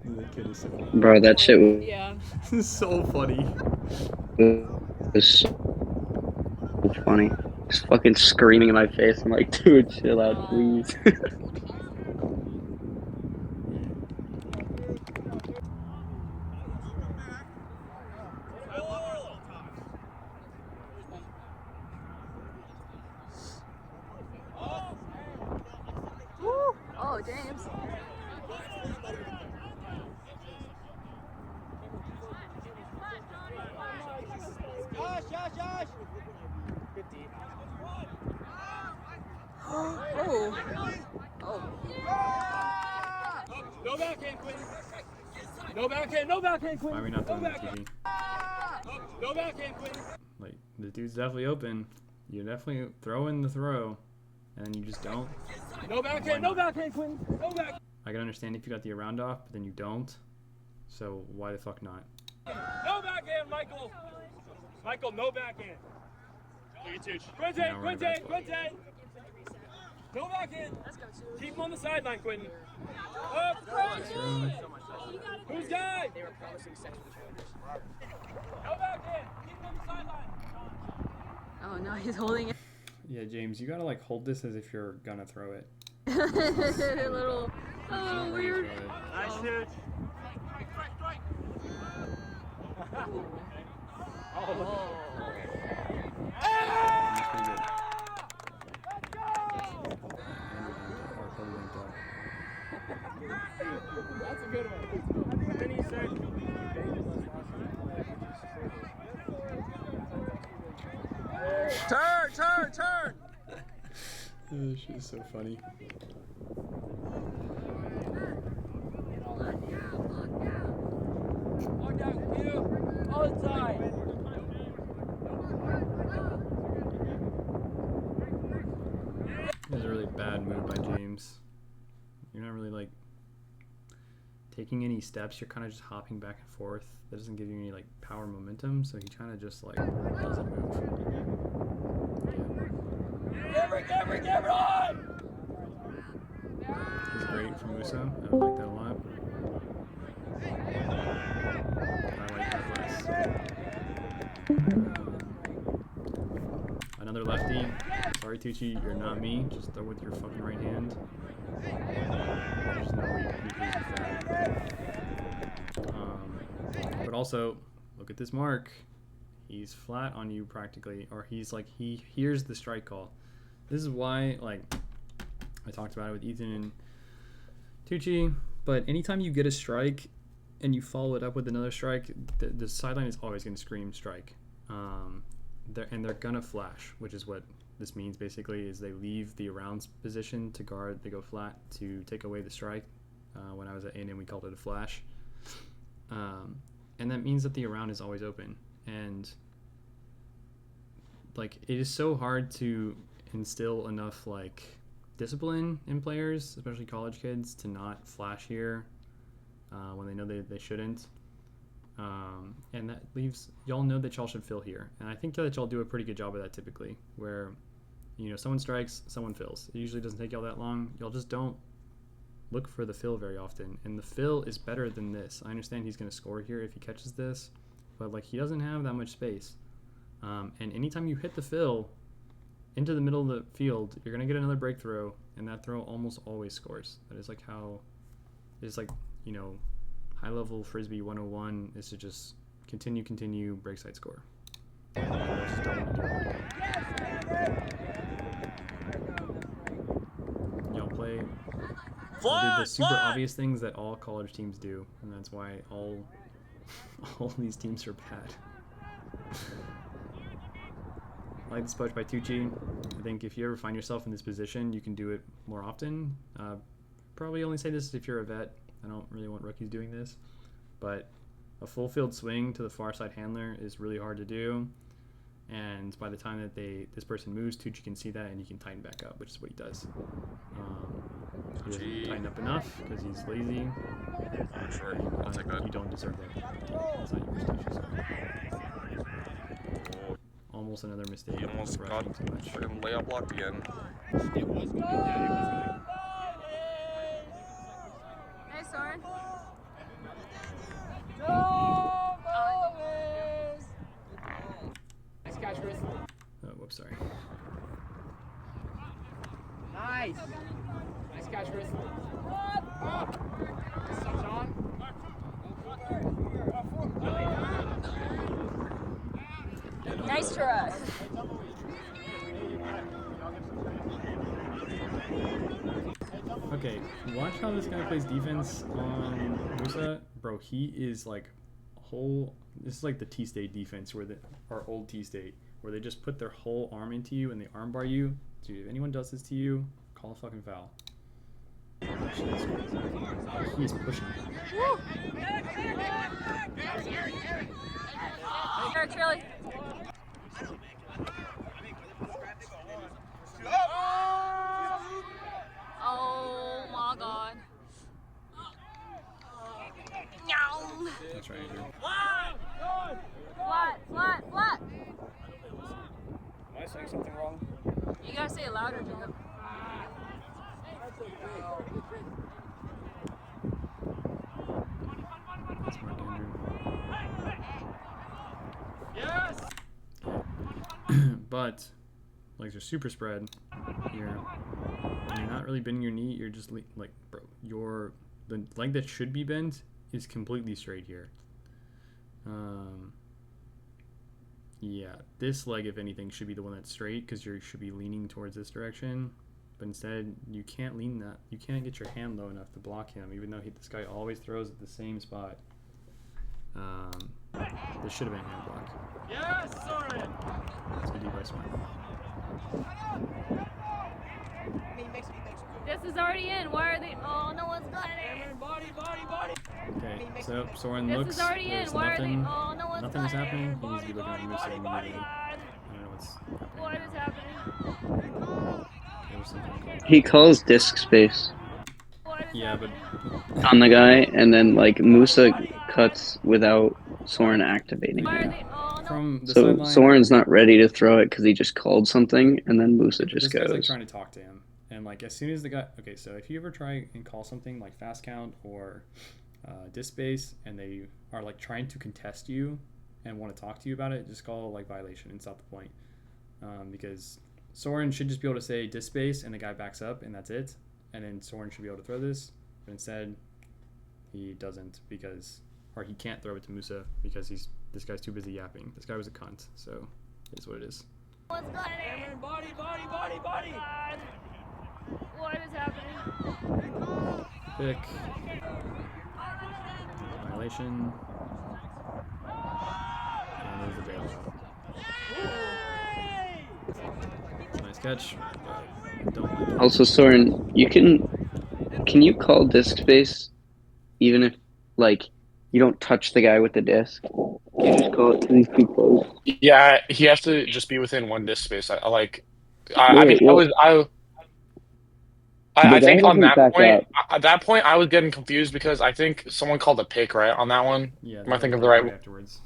The kid is so funny. Bro, that shit Yeah. So funny. was so funny. Just fucking screaming in my face. I'm like, dude, chill out, please. Oh, James. Josh. Good D. Oh. Oh. No backhand, Quinn. No backhand, Quinn. Why are we not throwing the TV? No backhand, Quinn. Like the dude's definitely open. You definitely throw in the throw, and then you just don't. No backhand, Quinn. No back. I can understand if you got the around off, but then you don't. So why the fuck not? No backhand, Michael. Michael, no backhand. Look at Tucci. Quinte. No backhand. Keep him on the sideline, Quentin. Up. Who's guy? They were promising sex with each No backhand. Keep him on the sideline. Oh no, he's holding it. Yeah, James, you gotta like hold this as if you're gonna throw it. A little. Oh, weird. Nice, dude. That's pretty good. That's a good one. Then he said, turn! Oh, shit is so funny. Lock down, you. All inside. That was a really bad move by James. You're not really like taking any steps. You're kind of just hopping back and forth. That doesn't give you any like power momentum. So he kind of just like doesn't move. Give it on! He's great for Musa. I like that a lot. another lefty. Sorry, Tucci, you're not me. Just throw with your fucking right hand. There's no reason for that. But also, look at this mark. He's flat on you practically, or he's like, he hears the strike call. This is why, like, I talked about it with Ethan and Tucci, but anytime you get a strike and you follow it up with another strike, the sideline is always going to scream strike. They're going to flash, which is what this means basically, is they leave the around position to guard, they go flat to take away the strike. When I was at A&M, we called it a flash. And that means that the around is always open. And like, it is so hard to instill enough like discipline in players, especially college kids, to not flash here when they know they shouldn't. And that leaves y'all know that y'all should fill here, and I think that y'all do a pretty good job of that typically, where, you know, someone strikes, someone fills. It usually doesn't take y'all that long. Y'all just don't look for the fill very often, and the fill is better than this. I understand he's going to score here if he catches this, but like, he doesn't have that much space. And anytime you hit the fill into the middle of the field, you're going to get another break throw, and that throw almost always scores. That is like how, it's like, you know, high level Frisbee 101 is to just continue, break side score. Just don't want to do it. Y'all play. Y'all did the super obvious things that all college teams do, and that's why all these teams are bad. I like this poach by Tucci. I think if you ever find yourself in this position, you can do it more often. Probably only say this if you're a vet. I don't really want rookies doing this, but a full field swing to the far side handler is really hard to do. And by the time that this person moves, Tucci can see that, and he can tighten back up, which is what he does. He doesn't tighten up enough because he's lazy. Sure, I'll take that. You don't deserve that. That's not yours, Tucci. So. Almost another mistake. He almost got fucking layup blocked again. It was going. Yeah, it was going. Hey, Soren. Nice catch, Chris. Oh, whoops, sorry. Nice. Nice catch, Chris. Nice touch on. Nice try. Okay, watch how this guy plays defense on Musa. Bro, he is like this is like the T-State defense, our old T-State, where they just put their whole arm into you and they armbar you. Dude, if anyone does this to you, call a fucking foul. He is pushing. Woo! Eric, Shirley. Oh my god. No. That's right, Andrew. Flat. Am I saying something wrong? You gotta say it louder, Jacob. That's Mark Andrew. Yes! But legs are super spread here. And you're not really bending your knee. You're just like, bro, the leg that should be bent is completely straight here. Yeah, this leg, if anything, should be the one that's straight because you should be leaning towards this direction. But instead, you can't lean that. You can't get your hand low enough to block him, even though this guy always throws at the same spot. This should have been a hand block. Yes, sorry! It's good D by Smart. This is already in. Why are they? Oh, no one's got it. Body! Okay, so Soren This looks. is already in. There's Why are they? nothing. Oh, no one's Nothing is got happening. it. He needs to be looking at Musa immediately. I don't know what's happening. What is happening? There was something called. He calls disc space What is Yeah, but on the guy, and then like Musa cuts without Soren activating Why are it. they? Oh, no. from the So sideline, Soren's not ready to throw it because he just called something, and then Musa just this guy's like goes. trying to talk to him, and like as soon as the guy. Okay, so if you ever try and call something like fast count or disc space, and they are like trying to contest you and want to talk to you about it, just call like violation and stop the point. because Soren should just be able to say disc space and the guy backs up and that's it. And then Soren should be able to throw this. But instead, he doesn't or he can't throw it to Musa because this guy's too busy yapping. This guy was a cunt, so it is what it is. What's going on? Cameron, body, body, body, body. What is happening? Pick. Violation. And there's the bailout. Nice catch, but don't like it. Also, Soren, can you call disc space even if like you don't touch the guy with the disc? You just call it because he's too close. Yeah, he has to just be within one disc space. I think on that point I was getting confused because I think someone called a pick right on that one. Yeah, Am I thinking of the right one? Afterwards.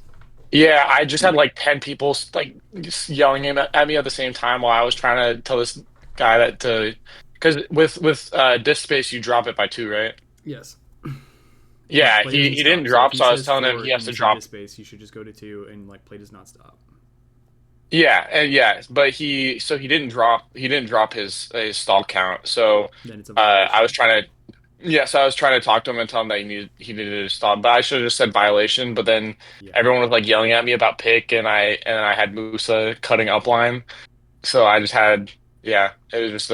Yeah, I just had like 10 people like just yelling at me at the same time while I was trying to tell this guy because with disc space you drop it by 2, right? Yes. Yeah, Play he doesn't didn't stop. drop, if so I was says telling him 4 he has and to you say drop. disc space, you should just go to 2 and like play does not stop. Yeah, but he didn't drop his stall count. So Then it's a I was trying to talk to him and tell him that he needed to stop. But I should have just said violation. But then everyone was like yelling at me about pick, and I had Musa cutting up line. So I just had it was just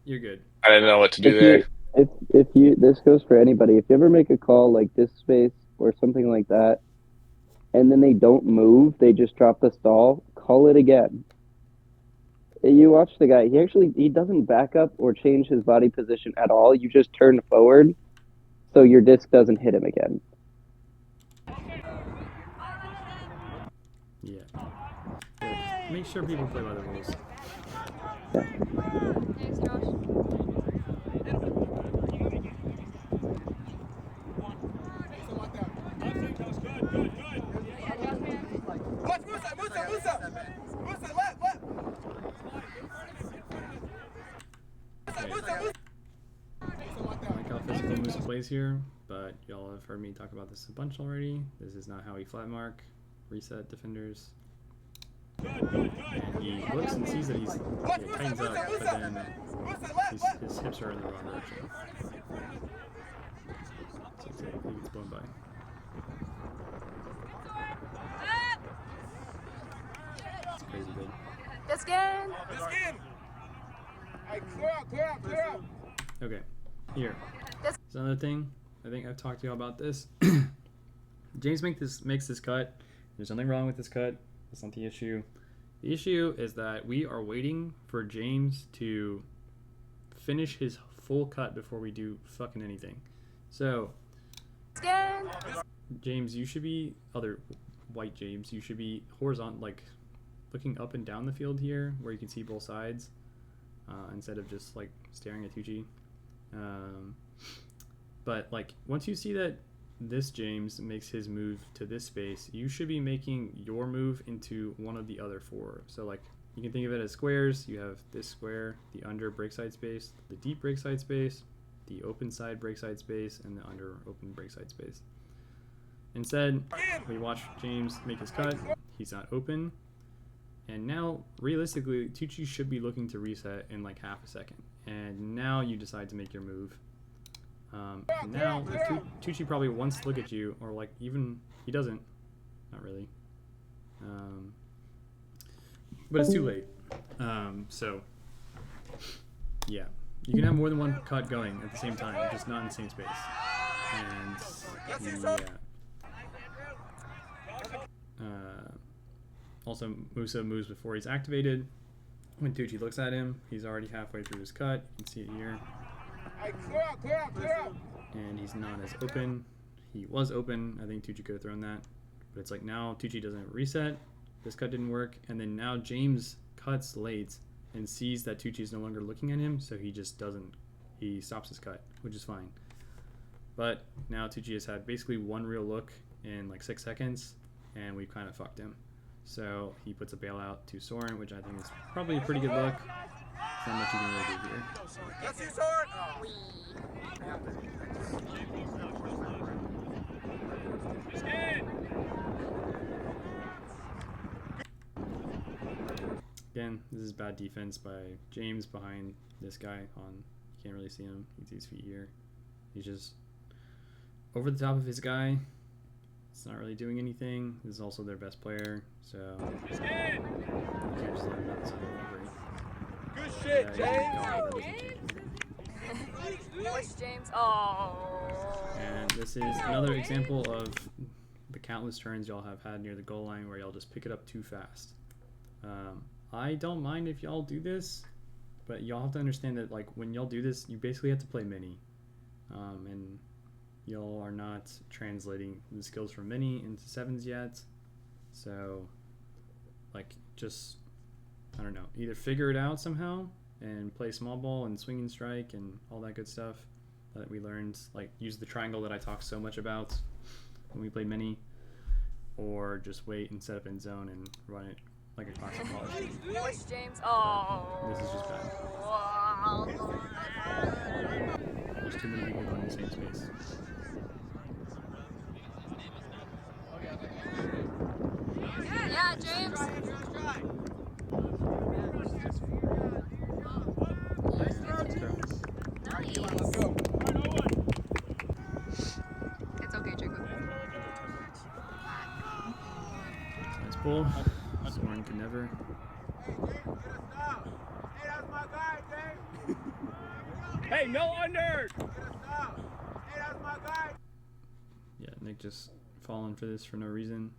You're good. I didn't know what to do there. If you this goes for anybody. If you ever make a call like disc space or something like that, and then they don't move, they just drop the stall, call it again. You watch the guy, he doesn't back up or change his body position at all. You just turn forward so your disc doesn't hit him again. Yeah. Make sure people play by the rules. Yeah. Thanks, Josh. I like how physical Musa plays here, but y'all have heard me talk about this a bunch already. This is not how he flat mark, reset defenders. And he looks and sees that he tightens up, but then his hips are in the wrong direction. So he gets blown by. It's crazy good. This game. Clear out. Okay, here. There's another thing. I think I've talked to you about this. James makes this cut. There's nothing wrong with this cut. That's not the issue. The issue is that we are waiting for James to finish his full cut before we do fucking anything. So, James, you should be white James. You should be horizontal, like looking up and down the field here, where you can see both sides, instead of just like staring at Tucci. But like once you see that this James makes his move to this space, you should be making your move into one of the other 4. So like you can think of it as squares. You have this square, the under break side space, the deep break side space, the open side break side space, and the under open break side space. Instead, we watch James make his cut. He's not open. And now, realistically, Tucci should be looking to reset in like half a second. And now you decide to make your move. Now, Tucci probably wants to look at you, or like even, he doesn't. Not really. But it's too late. So, yeah. You can have more than one cut going at the same time, just not in the same space. And, yeah. Also, Musa moves before he's activated. When Tucci looks at him, he's already halfway through his cut. You can see it here. Clear out. And he's not as open. He was open. I think Tucci could have thrown that. But it's like now Tucci doesn't reset. This cut didn't work. And then now James cuts late and sees that Tucci is no longer looking at him. So he just doesn't. He stops his cut, which is fine. But now Tucci has had basically one real look in like 6 seconds. And we kind of fucked him. So he puts a bailout to Soren, which I think is probably a pretty good look. There's not much you can really do here. That's you, Soren. Again, this is bad defense by James behind this guy on. You can't really see him. He's 8 feet here. He's just over the top of his guy. It's not really doing anything. This is also their best player, so you can't just let him out the Good shit, James. What's James? Oh. And this is another example of the countless turns y'all have had near the goal line where y'all just pick it up too fast. I don't mind if y'all do this, but y'all have to understand that like when y'all do this, you basically have to play mini, and y'all are not translating the skills from mini into sevens yet. So, like, just I don't know, either figure it out somehow and play small ball and swing and strike and all that good stuff that we learned. Like use the triangle that I talked so much about when we played mini, or just wait and set up in zone and run it like a classic college team. What's James? Oh. This is just bad. There's too many people going in the same space. Yeah, James. It's okay, Jacob. Nice pull. Soren can never. Hey, no under! Yeah, Nick just falling for this for no reason.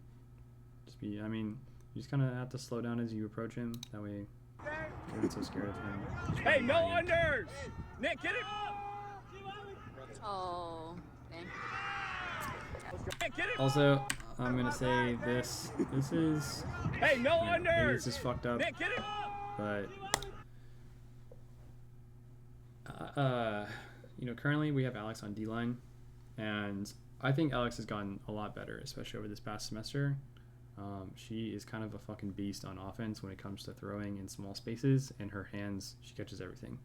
I mean, you just kind of have to slow down as you approach him. That way, you're not so scared of him. Hey, no unders! Nick, get it! Oh, dang. Nick, get it! Also, I'm gonna say this. This is. Hey, no maybe unders! this is fucked up. Nick, get it! But you know, currently we have Alex on D-line, and I think Alex has gotten a lot better, especially over this past semester. She is kind of a fucking beast on offense when it comes to throwing in small spaces, and her hands, she catches everything.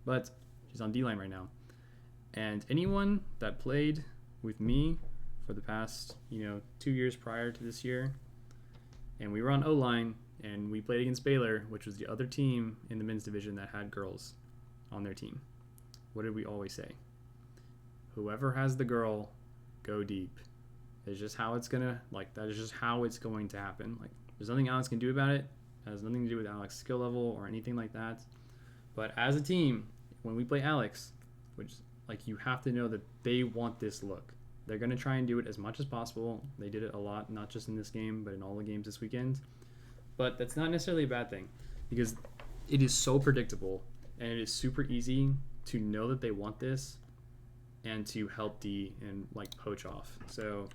But she's on D-line right now. And anyone that played with me for the past, 2 years prior to this year, and we were on O-line, and we played against Baylor, which was the other team in the men's division that had girls on their team. What did we always say? Whoever has the girl, go deep. It's just how it's gonna, that is just how it's going to happen. There's nothing Alex can do about it. It has nothing to do with Alex's skill level or anything like that. But as a team, when we play Alex, which, you have to know that they want this look. They're gonna try and do it as much as possible. They did it a lot, not just in this game, but in all the games this weekend. But that's not necessarily a bad thing, because it is so predictable, and it is super easy to know that they want this and to help D and poach off. So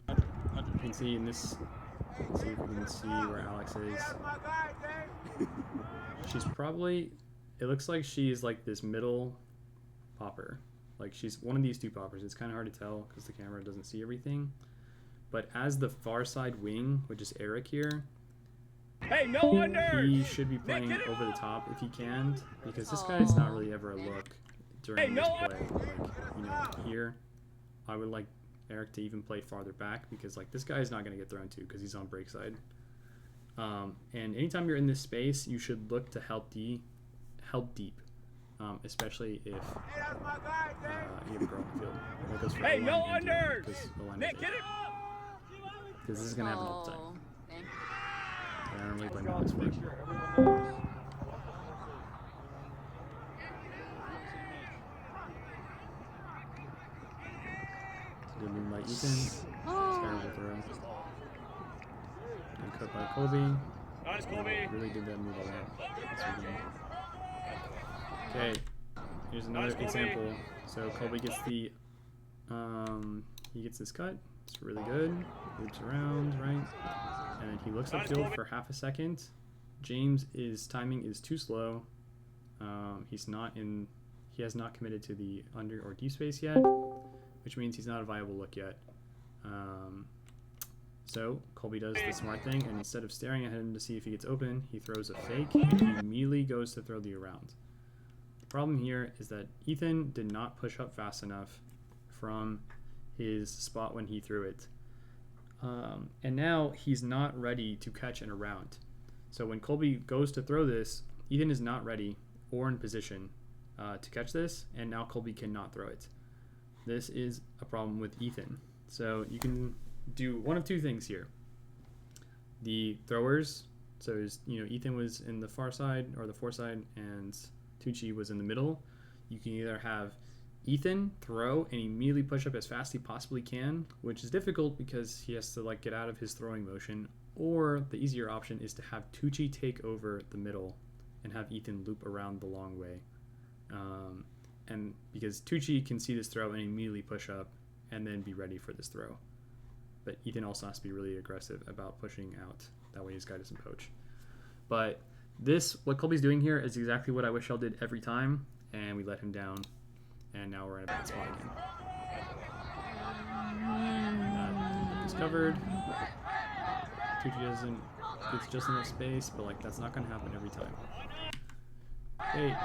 you can see in this, let's see if we can see where Alex is. She's probably, it looks like she's this middle popper. She's one of these two poppers. It's kind of hard to tell because the camera doesn't see everything. But as the far side wing, which is Eric here, hey, no under! He should be playing over the top if he can, because this guy's not really ever a look during this play. Here, I would like Eric to even play farther back, because this guy is not going to get thrown to because he's on break side. And anytime you're in this space, you should look to help deep, especially if you have a girl in the field. That goes for hey, no under! Nick, get it! Because this is going to happen all the time. I don't really blame Alex for it. Good move by Ethan. Terrible throw. And cut by Colby. Nice, Colby. Really did that move a lot. Okay, here's another example. So Colby gets the, he gets this cut. It's really good. Loops around, right? And then he looks upfield for half a second. James' timing is too slow. He has not committed to the under or deep space yet, which means he's not a viable look yet. So Colby does the smart thing, and instead of staring at him to see if he gets open, he throws a fake, and he immediately goes to throw the around. The problem here is that Ethan did not push up fast enough from his spot when he threw it. And now he's not ready to catch an around. So when Colby goes to throw this, Ethan is not ready or in position to catch this, and now Colby cannot throw it. This is a problem with Ethan. So you can do one of two things here. The throwers, so Ethan was in the far side or the fore side, and Tucci was in the middle. You can either have Ethan throw and immediately push up as fast as he possibly can, which is difficult because he has to like get out of his throwing motion, or the easier option is to have Tucci take over the middle and have Ethan loop around the long way. And because Tucci can see this throw and immediately push up and then be ready for this throw. But Ethan also has to be really aggressive about pushing out. That way his guy doesn't poach. But what Colby's doing here is exactly what I wish I did every time, and we let him down. And now we're in a bad spot again. That is covered. Tucci gets just enough space, but like that's not gonna happen every time. Okay.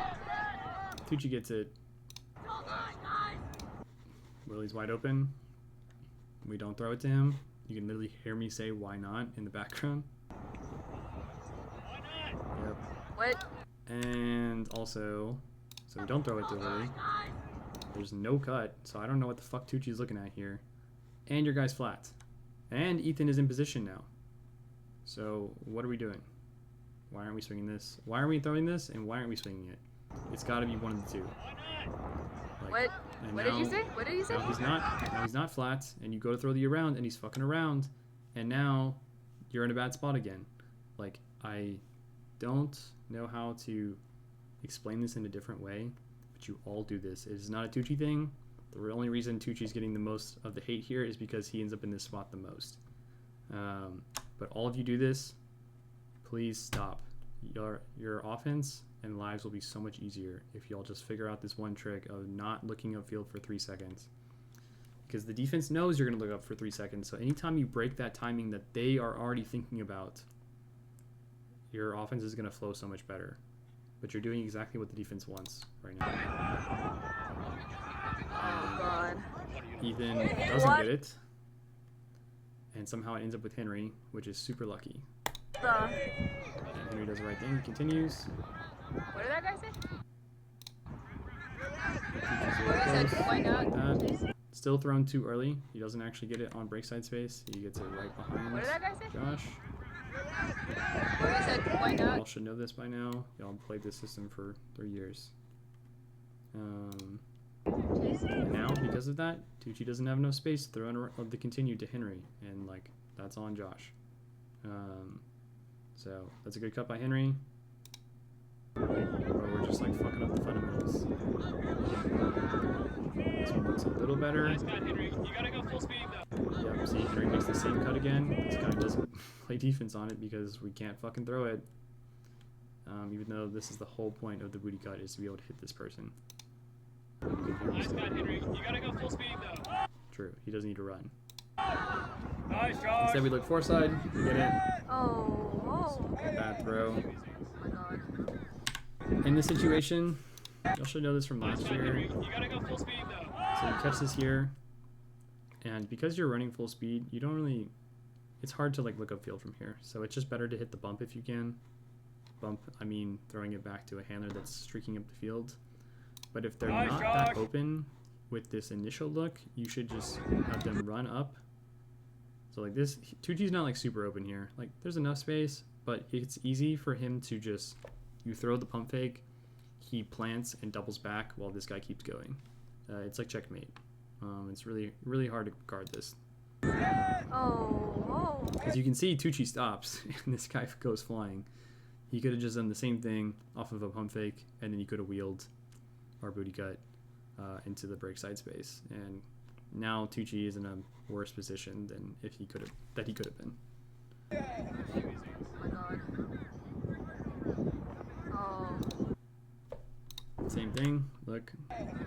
Tucci gets it. Willie's wide open. We don't throw it to him. You can literally hear me say "why not" in the background. Yep. What? And also, so we don't throw it to Willie. There's no cut, so I don't know what the fuck Tucci's looking at here. And your guy's flat. And Ethan is in position now. So what are we doing? Why aren't we swinging this? Why aren't we throwing this? And why aren't we swinging it? It's got to be one of the two. What? What did you say? What did you say? Now he's not flat, and you go to throw the around, and he's fucking around, and now you're in a bad spot again. Like, I don't know how to explain this in a different way, but you all do this. It is not a Tucci thing. The only reason Tucci's getting the most of the hate here is because he ends up in this spot the most. But all of you do this. Please stop. Your offense and lives will be so much easier if y'all just figure out this one trick of not looking upfield for 3 seconds. Because the defense knows you're going to look up for 3 seconds. So anytime you break that timing that they are already thinking about, your offense is going to flow so much better. But you're doing exactly what the defense wants right now. Oh, God. Ethan doesn't get it. And somehow it ends up with Henry, which is super lucky. And Henry does the right thing, continues. What did that guy say? Really He said, why not? that. Still thrown too early. He doesn't actually get it on break side space. He gets it right behind What did that guy say? Josh. He said, why not? Y'all should know this by now. Y'all played this system for 3 years. And now, because of that, Tucci doesn't have enough space to throw in the continue to Henry. And, like, that's on Josh. So, that's a good cut by Henry. Or we're just, like, fucking up the fundamentals. This one looks a little better. Nice cut, Henry. You gotta go full speed, though. Yep, see, Henry makes the same cut again. This guy doesn't play defense on it because we can't fucking throw it. Even though this is the whole point of the booty cut, is to be able to hit this person. Nice cut, Henry. You gotta go full speed, though. True, he doesn't need to run. Nice, Josh. Instead, we look foreside. We get it. Oh. Bad throw. Oh, my God. In this situation, y'all should know this from Nice last cut, Henry. year. You gotta go full speed, though. So you catch this here, and because you're running full speed, you don't really. It's hard to like look upfield from here. So it's just better to hit the bump if you can. Bump, I mean throwing it back to a handler that's streaking up the field. But if they're Nice, not Josh. that open with this initial look, you should just have them run up. So like this, Tucci's not like super open here. Like there's enough space, but it's easy for him to just, you throw the pump fake, he plants and doubles back while this guy keeps going. It's like checkmate. It's really, really hard to guard this. Oh. As you can see, Tucci stops and this guy goes flying. He could have just done the same thing off of a pump fake, and then he could have wheeled our booty cut into the break side space. And now Tucci is in a worse position than if he could have been. Oh, my God. Oh. Same thing. Look,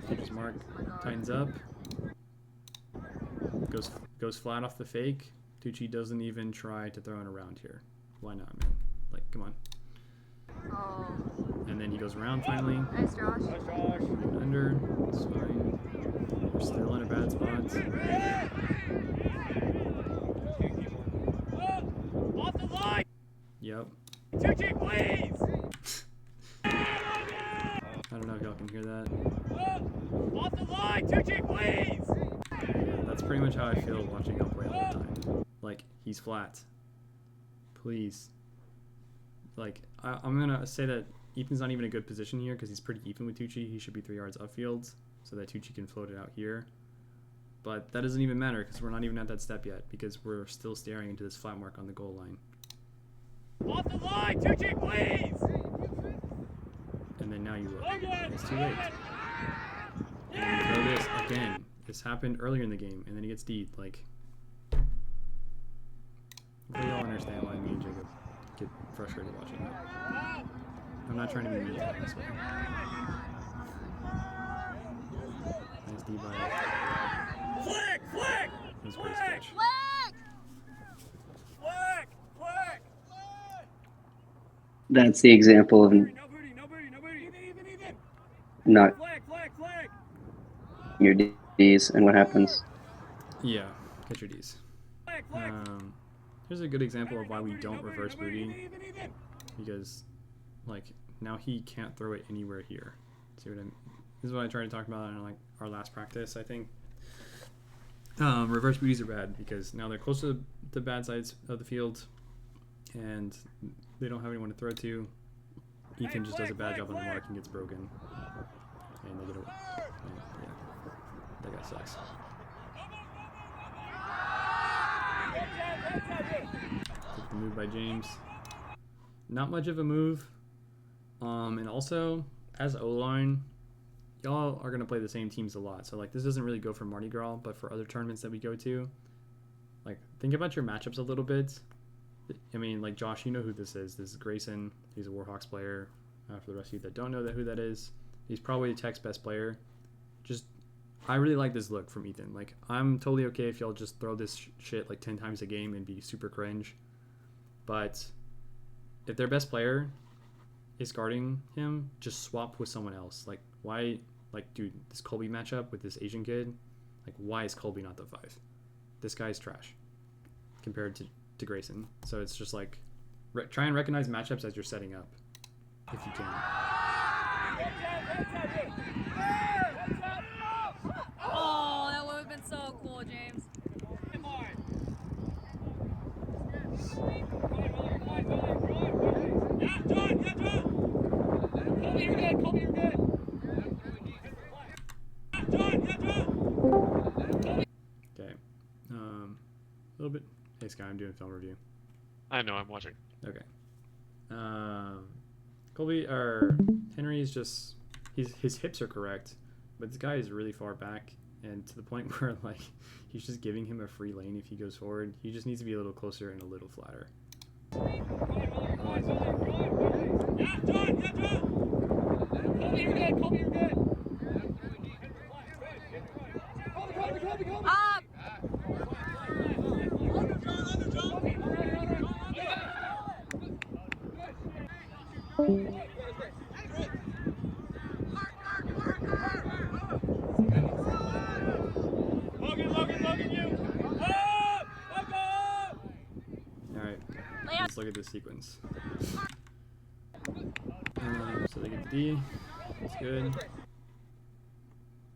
Tucci's mark tightens up. Goes flat off the fake. Tucci doesn't even try to throw it around here. Why not, man? Like, come on. Oh. And then he goes around finally. Nice, Josh. Nice, Josh. Under. It's fine. We're still in a bad spot. Off the line. Yep. Tucci, can hear that. Off the line, Tucci, please! Yeah, that's pretty much how I feel watching him play all the time. Like, he's flat. Please. Like, I'm gonna say that Ethan's not even in a good position here because he's pretty even with Tucci. He should be 3 yards upfield so that Tucci can float it out here. But that doesn't even matter because we're not even at that step yet because we're still staring into this flat mark on the goal line. Off the line, Tucci, please! And then now you look. It's too late. And you throw this again. This happened earlier in the game, and then he gets D'd. Like, we all understand why me and Jacob get frustrated watching that. I'm not trying to be mean to this way. Nice D by. Flick! Flick! That was a great sketch. Flick! Flick! That's the example of No booty, no booty, no booty. Even. not Flick! your D's and what happens. Yeah, catch your D's. Here's a good example of why we don't reverse booty. Because, like, now he can't throw it anywhere here. See what I mean? This is what I tried to talk about in, like, our last practice, I think. Reverse booties are bad because now they're close to the bad sides of the field and they don't have anyone to throw to. Ethan just does a bad job on the mark and gets broken. And they get away. Yeah, that guy sucks. Good the move by James. Not much of a move. And also, as O-line, y'all are going to play the same teams a lot. So, like, this doesn't really go for Mardi Gras, but for other tournaments that we go to, like, think about your matchups a little bit. I mean, like, Josh, you know who this is. This is Grayson. He's a Warhawks player. For the rest of you that don't know who that is, he's probably Tech's best player. Just, I really like this look from Ethan. Like, I'm totally okay if y'all just throw this shit like 10 times a game and be super cringe. But if their best player is guarding him, just swap with someone else. Like, why, like, dude, this Colby matchup with this Asian kid, like, why is Colby not the 5? This guy's trash compared to Grayson. So it's just like, try and recognize matchups as you're setting up, if you can. Oh, that would have been so cool, James. Colby, you're good. Colby, you're good. Okay. A little bit. Hey, Sky, I'm doing film review. I know, I'm watching. Okay. Colby, or Henry is just, his hips are correct, but this guy is really far back, and to the point where, like, he's just giving him a free lane if he goes forward. He just needs to be a little closer and a little flatter. Colby, you're good. Colby, you're good. Colby. Up! Logan, you. Up! Alright, let's look at this sequence. So they get the D. That's good.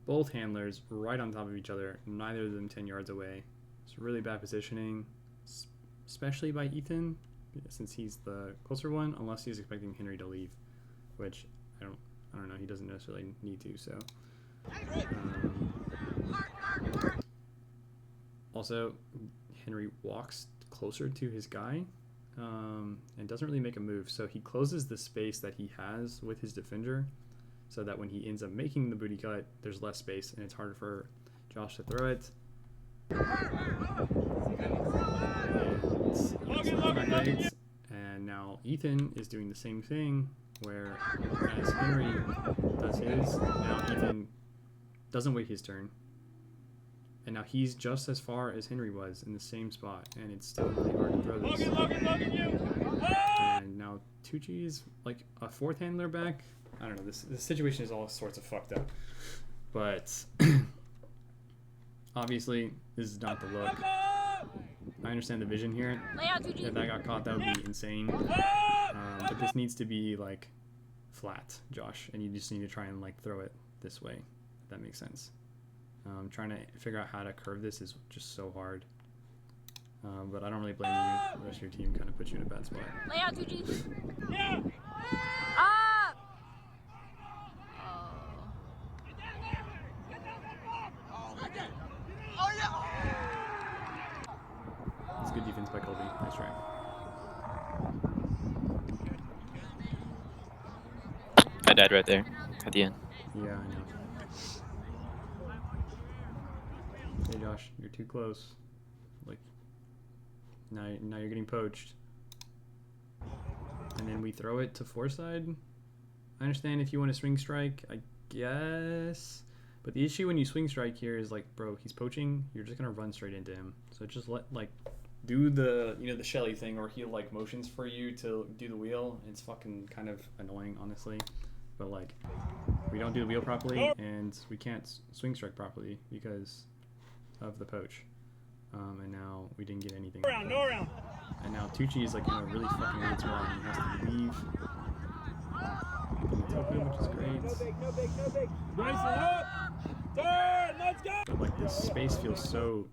Both handlers right on top of each other, neither of them 10 yards away. It's really bad positioning, especially by Ethan, since he's the closer one, unless he's expecting Henry to leave, which I don't know, he doesn't necessarily need to, so. Also, Henry walks closer to his guy and doesn't really make a move, so he closes the space that he has with his defender so that when he ends up making the booty cut, there's less space and it's harder for Josh to throw it. And now Ethan is doing the same thing where as Henry does his, now Ethan doesn't wait his turn. And now he's just as far as Henry was in the same spot, and it's still really hard to throw this. Logan, you. And now Tucci is like a fourth handler back. I don't know, this situation is all sorts of fucked up. But obviously, this is not the look. I understand the vision here. If that got caught, that would be insane. But this needs to be like flat, Josh, and you just need to try and like throw it this way, if that makes sense. Trying to figure out how to curve this is just so hard. But I don't really blame you. The rest of your team kind of puts you in a bad spot. Lay out, 2G. Yeah. Ah! It's good defense by Colby. Nice try. I died right there at the end. Yeah, I know. Hey Josh, you're too close. Like, now you're getting poached. And then we throw it to foreside. I understand if you want to swing strike, I guess. But the issue when you swing strike here is like, bro, he's poaching. You're just gonna run straight into him. So just do the the Shelly thing, or he'll like motions for you to do the wheel. It's fucking kind of annoying, honestly. But like, we don't do the wheel properly, and we can't swing strike properly because of the poach. And now we didn't get anything. No round, no round. And now Tucci is like in a really fucking weird spot, and he has to leave. It's open, which is great. No big. Nice up. Turn, let's go. But like this space feels so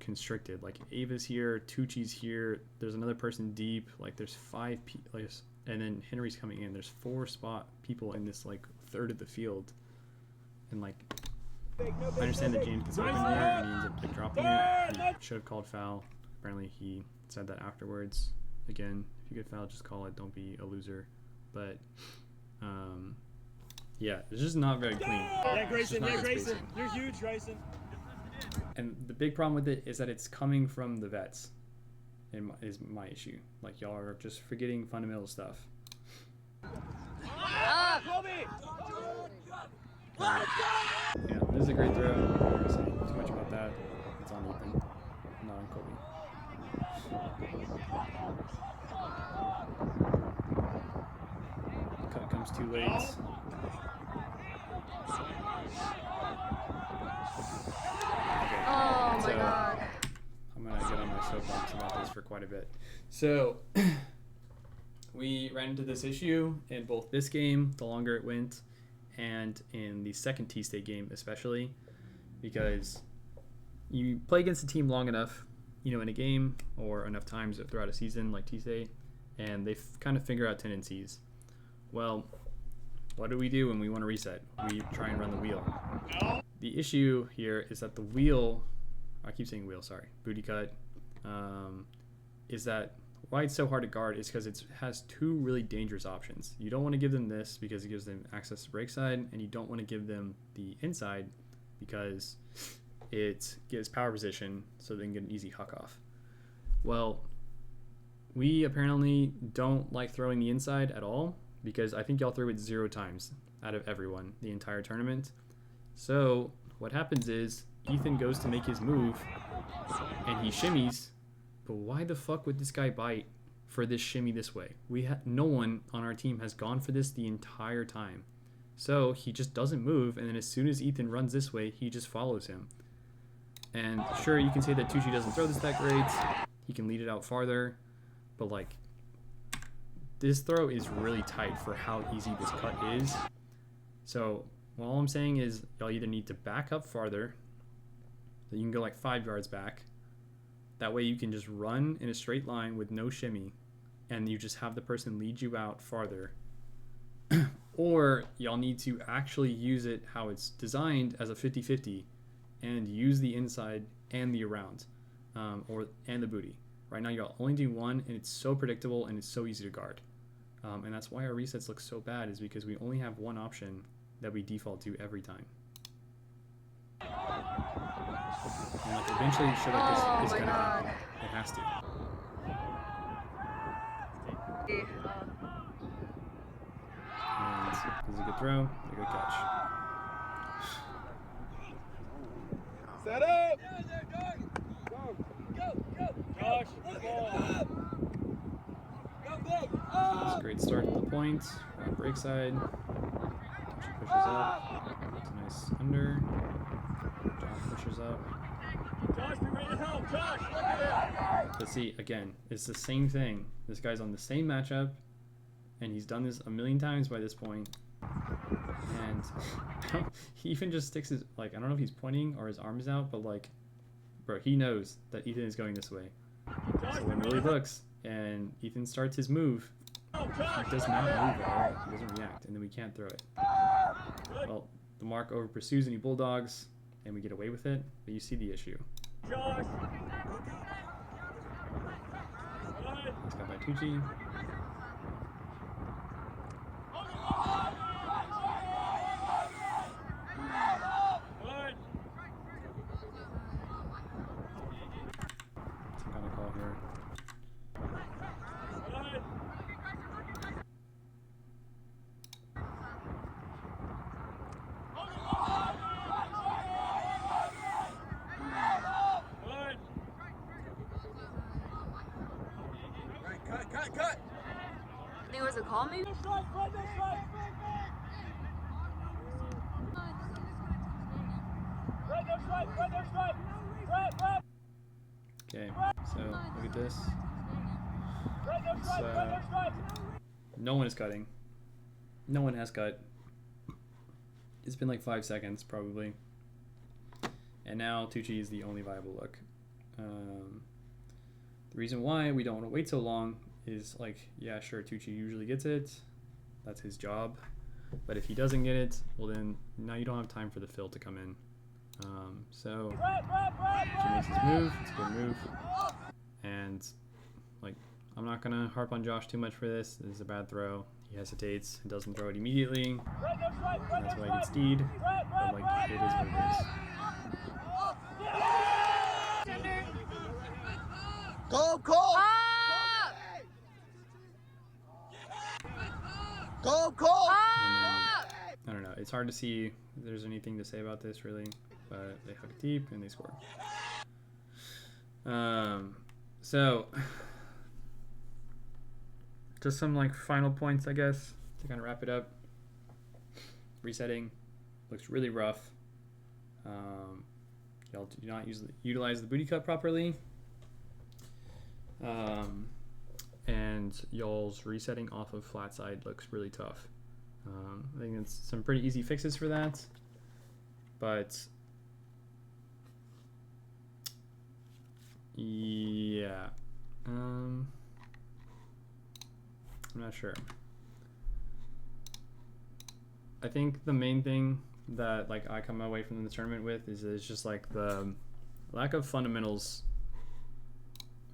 constricted. Like Ava's here, Tucci's here. There's another person deep. Like there's 5 people, and then Henry's coming in. There's 4 people in this like third of the field, and like. I understand that James gets open here and he ends up like dropping it. He should have called foul. Apparently he said that afterwards. Again, if you get fouled, just call it. Don't be a loser. But yeah, it's just not very clean. Yeah, Grayson. You're huge, Grayson. And the big problem with it is that it's coming from the vets. Is my issue. Like y'all are just forgetting fundamental stuff. Kobe! Yeah, this is a great throw. I'm not gonna say too much about that. It's on Ethan, not on Kobe. Cut comes too late. Okay, Oh my so god. I'm gonna get on my soapbox about this for quite a bit. So we ran into this issue in both this game, the longer it went, and in the second T-State game especially, because you play against a team long enough, in a game or enough times throughout a season like T-State, and they kind of figure out tendencies. Well, what do we do when we want to reset? We try and run the wheel. The issue here is that the wheel, I keep saying wheel, sorry, booty cut, is that why it's so hard to guard is because it has 2 really dangerous options. You don't want to give them this because it gives them access to break side, and you don't want to give them the inside because it gives power position so they can get an easy huck off. Well, we apparently don't like throwing the inside at all because I think y'all threw it 0 times out of everyone the entire tournament. So what happens is Ethan goes to make his move and he shimmies. But why the fuck would this guy bite for this shimmy this way? No one on our team has gone for this the entire time. So he just doesn't move, and then as soon as Ethan runs this way, he just follows him. And sure, you can say that Tucci doesn't throw this that great. He can lead it out farther. But like, this throw is really tight for how easy this cut is. So all I'm saying is y'all either need to back up farther, so you can go like 5 yards back. That way you can just run in a straight line with no shimmy, and you just have the person lead you out farther. Or y'all need to actually use it how it's designed as a 50-50 and use the inside and the around, and the booty. Right now y'all only do one, and it's so predictable and it's so easy to guard. And that's why our resets look so bad, is because we only have one option that we default to every time. And like eventually shit like this is gonna happen. It has to. And this is a good throw, a good catch. Set up! Josh, That's a great start to the point. Break side. She pushes up. It's a nice under. Josh pushes up. Josh, be ready to help. Josh, But see, again, it's the same thing. This guy's on the same matchup, and he's done this a million times by this point. And he even just sticks his, like, I don't know if he's pointing or his arm is out, but like, bro, he knows that Ethan is going this way. So when Willie looks and Ethan starts his move, he does not move at all. He doesn't react, and then we can't throw it. Well, the mark over pursues any Bulldogs, and we get away with it, but you see the issue. It's got by Tucci. Some kind of call here. I think it was a call, maybe? Okay, so look at this. No one is cutting. No one has cut. It's been like 5 seconds, probably. And now Tucci is the only viable look. The reason why we don't want to wait so long is, like, yeah, sure, Tucci usually gets it. That's his job. But if he doesn't get it, well then, now you don't have time for the fill to come in. So, Tucci makes his move. It's a good move. And, like, I'm not going to harp on Josh too much for this. This is a bad throw. He hesitates and doesn't throw it immediately. And that's why he gets D'd. But, like, it is what it is. Go, Cole! Go, Cole! I don't know. It's hard to see if there's anything to say about this, really. But they hook deep and they score. So, just some, like, final points, I guess, to kind of wrap it up. Resetting looks really rough. Y'all do not utilize the booty cut properly. And y'all's resetting off of flat side looks really tough. I think it's some pretty easy fixes for that, but yeah, I'm not sure. I think the main thing that, like, I come away from the tournament with is just like the lack of fundamentals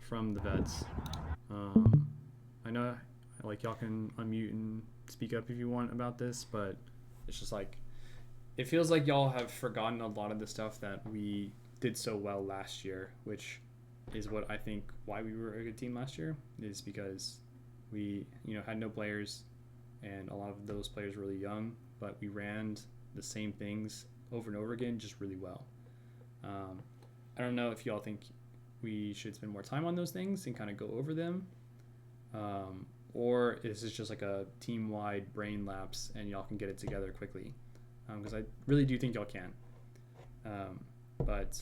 from the vets. I know, like, y'all can unmute and speak up if you want about this, but it's just like, it feels like y'all have forgotten a lot of the stuff that we did so well last year, which is what I think why we were a good team last year, is because we, had no players, and a lot of those players were really young, but we ran the same things over and over again just really well. I don't know if y'all think we should spend more time on those things and kind of go over them, or is this just like a team-wide brain lapse and y'all can get it together quickly? Because I really do think y'all can. But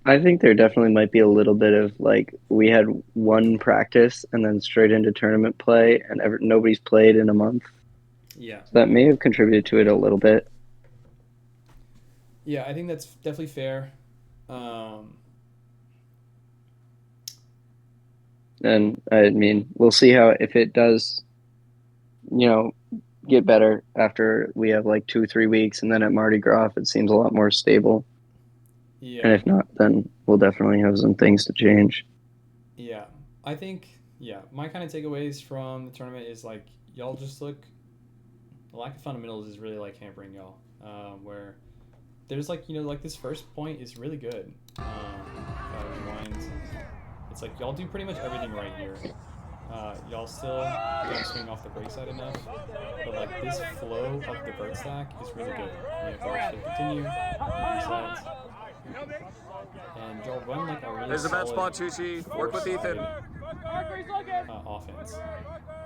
I think there definitely might be a little bit of, like, we had one practice and then straight into tournament play, and nobody's played in a month. Yeah. So that may have contributed to it a little bit. Yeah, I think that's definitely fair. And I mean, we'll see how, if it does, get better after we have like 2-3 weeks, and then at Mardi Gras, if it seems a lot more stable. Yeah. And if not, then we'll definitely have some things to change. Yeah, I think, my kind of takeaways from the tournament is, like, y'all just look, the lack of fundamentals is really, like, hampering y'all, where there's, like, like, this first point is really good. It's like y'all do pretty much everything right here. Y'all still don't swing off the break side enough, but, like, this flow of the vert stack is really good. You have to continue, reset, and y'all run, like, a really There's a bad solid spot, Tucci. Work with Ethan. Offense.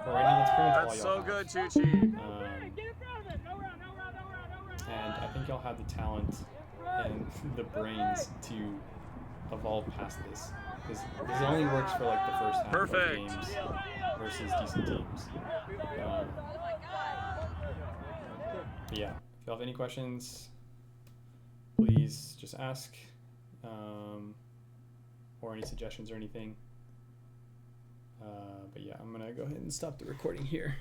But right now, that's pretty much all y'all That's so have. good, Tucci. And I think y'all have the talent and the brains to evolve past this. Because this only works for, like, the first half of games, versus decent teams. But yeah, if y'all have any questions, please just ask, or any suggestions or anything. But yeah, I'm gonna go ahead and stop the recording here.